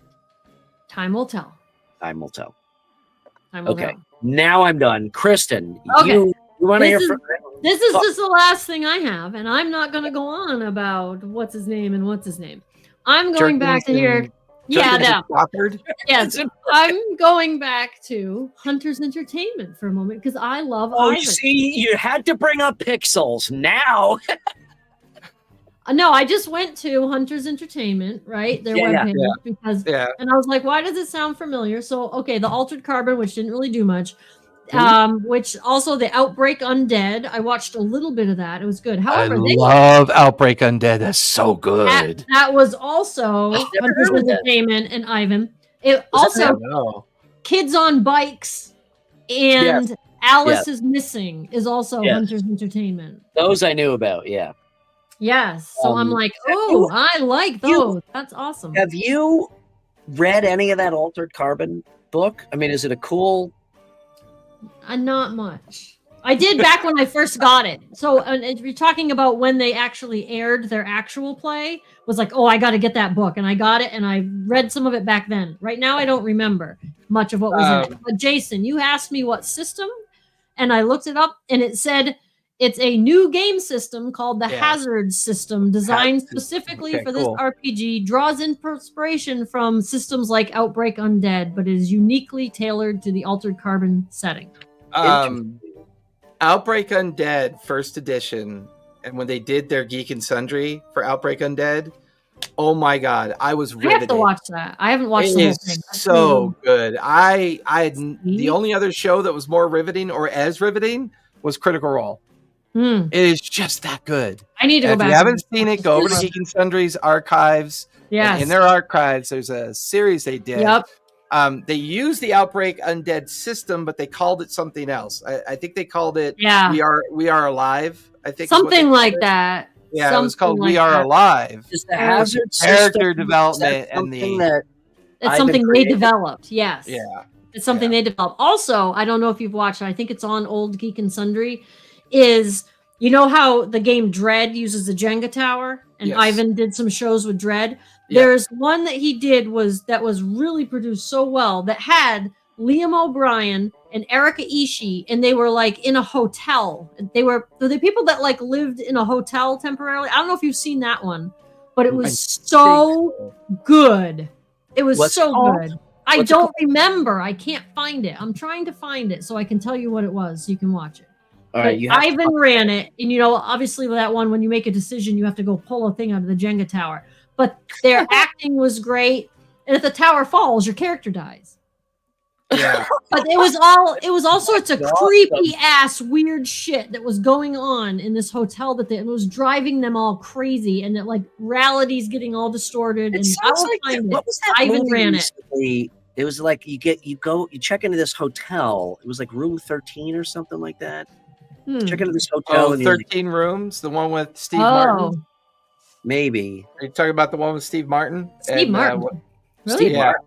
time will tell. Okay, now I'm done. Kristen, okay. you want to hear from... This is just the last thing I have, and I'm not going to go on about what's his name. I'm going back to here. Yes, I'm going back to Hunter's Entertainment for a moment because I love Ivan. See, you had to bring up Pixels now. No, I just went to Hunter's Entertainment, right? Their webpage because, and I was like, why does it sound familiar? So, okay, the Altered Carbon, which didn't really do much, which also the Outbreak Undead. I watched a little bit of that. It was good. However, I love Outbreak Undead. That's so good. That was also Hunter's Entertainment and Ivan. It also Kids on Bikes and Alice is Missing is also Hunter's Entertainment. Those I knew about. Yeah. Yes. So I'm like, I like those. That's awesome. Have you read any of that Altered Carbon book? I mean, is it a cool... Not much. I did back when I first got it. So if you're talking about when they actually aired their actual play, was like, I got to get that book. And I got it and I read some of it back then. Right now, I don't remember much of what was in it. But Jason, you asked me what system and I looked it up and it said It's a new game system called the Yeah. Hazard system, designed Hazard. specifically Okay, for this cool. RPG. Draws inspiration from systems like Outbreak Undead, but is uniquely tailored to the Altered Carbon setting. Outbreak Undead first edition, and when they did their Geek and Sundry for Outbreak Undead, oh my god, I was riveted. I have to watch that. I haven't watched the whole thing. It's so good. The only other show that was more riveting or as riveting was Critical Role. It is just that good. I need to go back. If you haven't seen it, go over to Geek and Sundry's archives. Yes. In their archives, there's a series they did. Yep. They used the Outbreak Undead system, but they called it something else. I think they called it We Are Alive. I think something like that. Yeah, it was called We Are Alive. Is the Hazard character development and it's something they developed. Yes. Yeah. It's something they developed. Also, I don't know if you've watched it. I think it's on Old Geek and Sundry. Is you know how the game Dread uses the Jenga tower, and Ivan did some shows with Dread. Yeah. There's one that he did that was really produced so well that had Liam O'Brien and Erika Ishii, and they were like in a hotel. They were the people that like lived in a hotel temporarily. I don't know if you've seen that one, but it was so good. It was good. I don't remember. I can't find it. I'm trying to find it so I can tell you what it was. So you can watch it. All right, Ivan ran it, and obviously with that one, when you make a decision, you have to go pull a thing out of the Jenga tower. But their acting was great, and if the tower falls, your character dies. Yeah. But it was all sorts of creepy ass weird shit that was going on in this hotel it was driving them all crazy, and that like reality's getting all distorted. It sounds what was that Ivan movie ran recently? It was like you check into this hotel. It was like room 13 or something like that. Check into this hotel. 13 rooms, the one with Steve Martin. Maybe. Are you talking about the one with Steve Martin? Martin. Really? Steve Martin.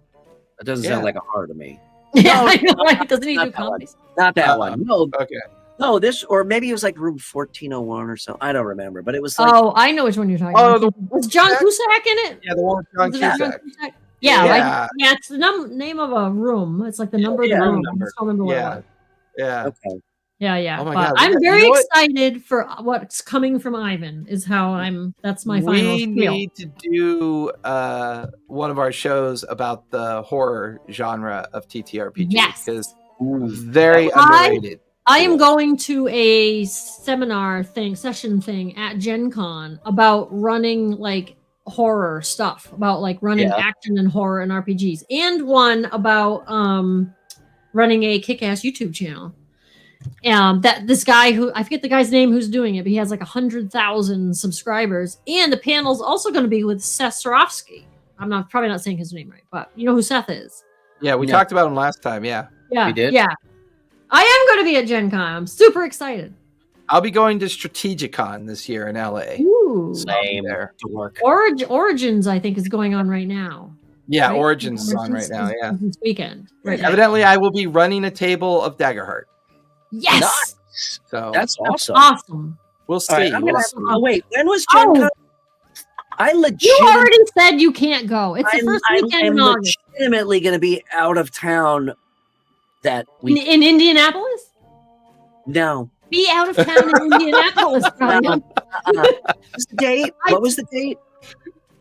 That doesn't sound like a horror to me. Yeah, I know. Right? Doesn't he do comedies? Not that one. No. Okay. No, this, or maybe it was like room 1401 or so. I don't remember, but it was like. Oh, I know which one you're talking about. Was John Cusack in it? Yeah, the one with John Cusack. Yeah, it's the name of a room. It's like the number of the room. I just don't remember what it was. Yeah. Okay. Yeah. Oh my God. I'm very excited for what's coming from Ivan. Is how that's my final. We need to do one of our shows about the horror genre of TTRPG. Yes, because very underrated. I am going to a session thing at Gen Con about running like horror stuff, about like running action and horror and RPGs, and one about running a kick-ass YouTube channel. That this guy who I forget the guy's name who's doing it, but he has like 100,000 subscribers, and the panel's also going to be with Seth Sarofsky. I'm probably not saying his name right, but you know who Seth is. Yeah, we talked about him last time. Yeah, we did. Yeah, I am going to be at Gen Con. I'm super excited. I'll be going to Strategicon this year in LA. Ooh, same there to work. Origins, I think, is going on right now. Yeah, right? Origins is on right now. Yeah, this weekend. Right. Evidently, I will be running a table of Daggerheart. Yes. Nice. So that's awesome. Awesome. We'll see. Right, wait, when was Gen Con? You already said you can't go. It's the first weekend in August. I'm legitimately going to be out of town that week. In Indianapolis? No. Be out of town in Indianapolis, Brian. What's the date? What was the date?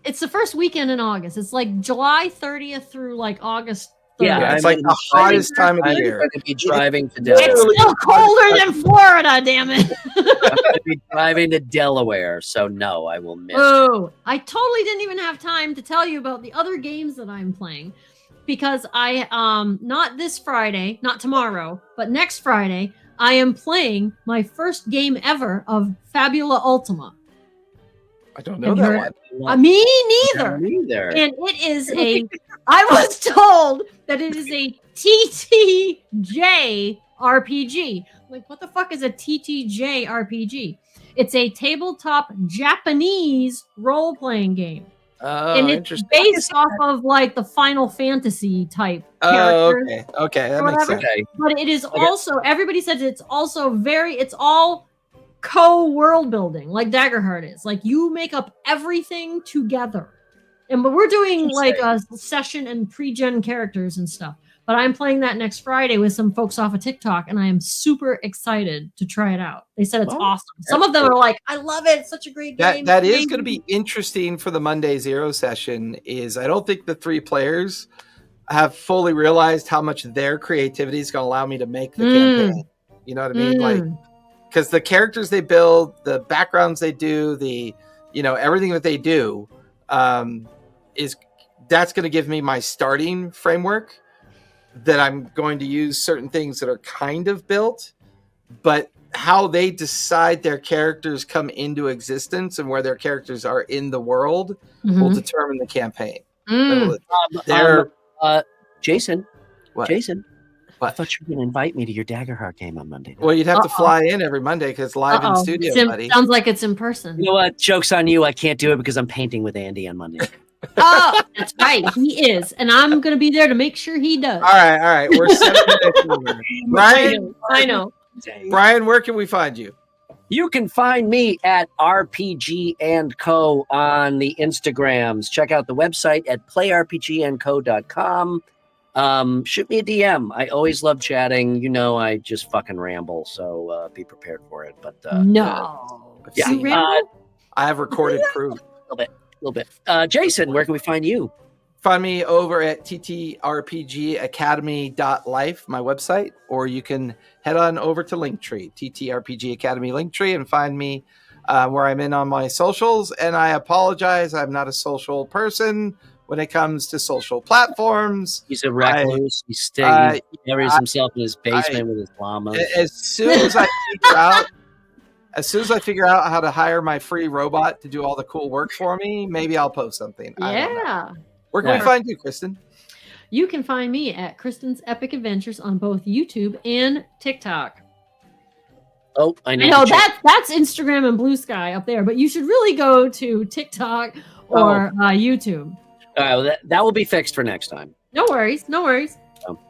It's the first weekend in August. It's like July 30th through like August 30th. Yeah, it's like the hottest time of the year. I'm going to be driving to Delaware. It's still colder than Florida, damn it. I'm going to be driving to Delaware, so no, I will miss. Oh, I totally didn't even have time to tell you about the other games that I'm playing, because I not this Friday, not tomorrow, but next Friday, I am playing my first game ever of Fabula Ultima. I don't know that one. Me neither. And it is I was told that it is a TTJ RPG. Like, what the fuck is a TTJ RPG? It's a tabletop Japanese role-playing game. Oh, and it's based off of like the Final Fantasy type characters. Okay, that makes sense. But it is also, everybody says it's also it's all co-world building, like Daggerheart is. Like, you make up everything together. But we're doing like a session and pre-gen characters and stuff. But But I'm playing that next Friday with some folks off of TikTok, and I am super excited to try it out. They said it's awesome. Some of them are like, I love it. It's such a great game. That is going to be interesting for the Monday Zero session. Is I don't think the 3 players have fully realized how much their creativity is going to allow me to make the campaign. You know what I mean? Like, because the characters they build, the backgrounds they do, the everything that they do, that's going to give me my starting framework. That I'm going to use certain things that are kind of built, but how they decide their characters come into existence and where their characters are in the world will determine the campaign. Jason, what? Jason, I thought you were going to invite me to your Daggerheart game on Monday. Well, you'd have to fly in every Monday because it's live in studio, buddy. Sounds like it's in person. You know what? Joke's on you. I can't do it because I'm painting with Andy on Monday. Oh, that's right. He is. And I'm going to be there to make sure he does. All right. We're 7 minutes over. Brian, I know. Brian, where can we find you? You can find me at RPG and Co on the Instagrams. Check out the website at playrpgandco.com. Shoot me a DM. I always love chatting. You know, I just fucking ramble, so be prepared for it. But no. I have recorded proof. A little bit. Jason, where can we find you? Find me over at ttrpgacademy.life, my website, or you can head on over to Linktree, TTRPG Academy Linktree, and find me where I'm in on my socials. And I apologize, I'm not a social person when it comes to social platforms. He's a recluse. He buries himself in his basement with his llamas. As soon as I figure out how to hire my free robot to do all the cool work for me, maybe I'll post something. Yeah. Where can we find you, Kristen? You can find me at Kristen's Epic Adventures on both YouTube and TikTok. Oh, I know. That's Instagram and Blue Sky up there, but you should really go to TikTok or YouTube. All right, well, that will be fixed for next time. No worries. All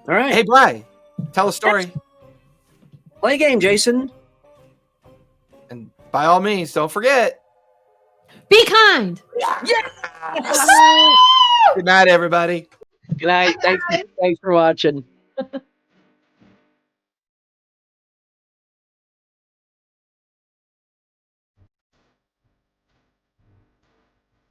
right. Hey, Bri, tell a story. Play a game, Jason. And by all means, don't forget. Be kind. Yes! Good night, everybody. Good night. Thanks for watching.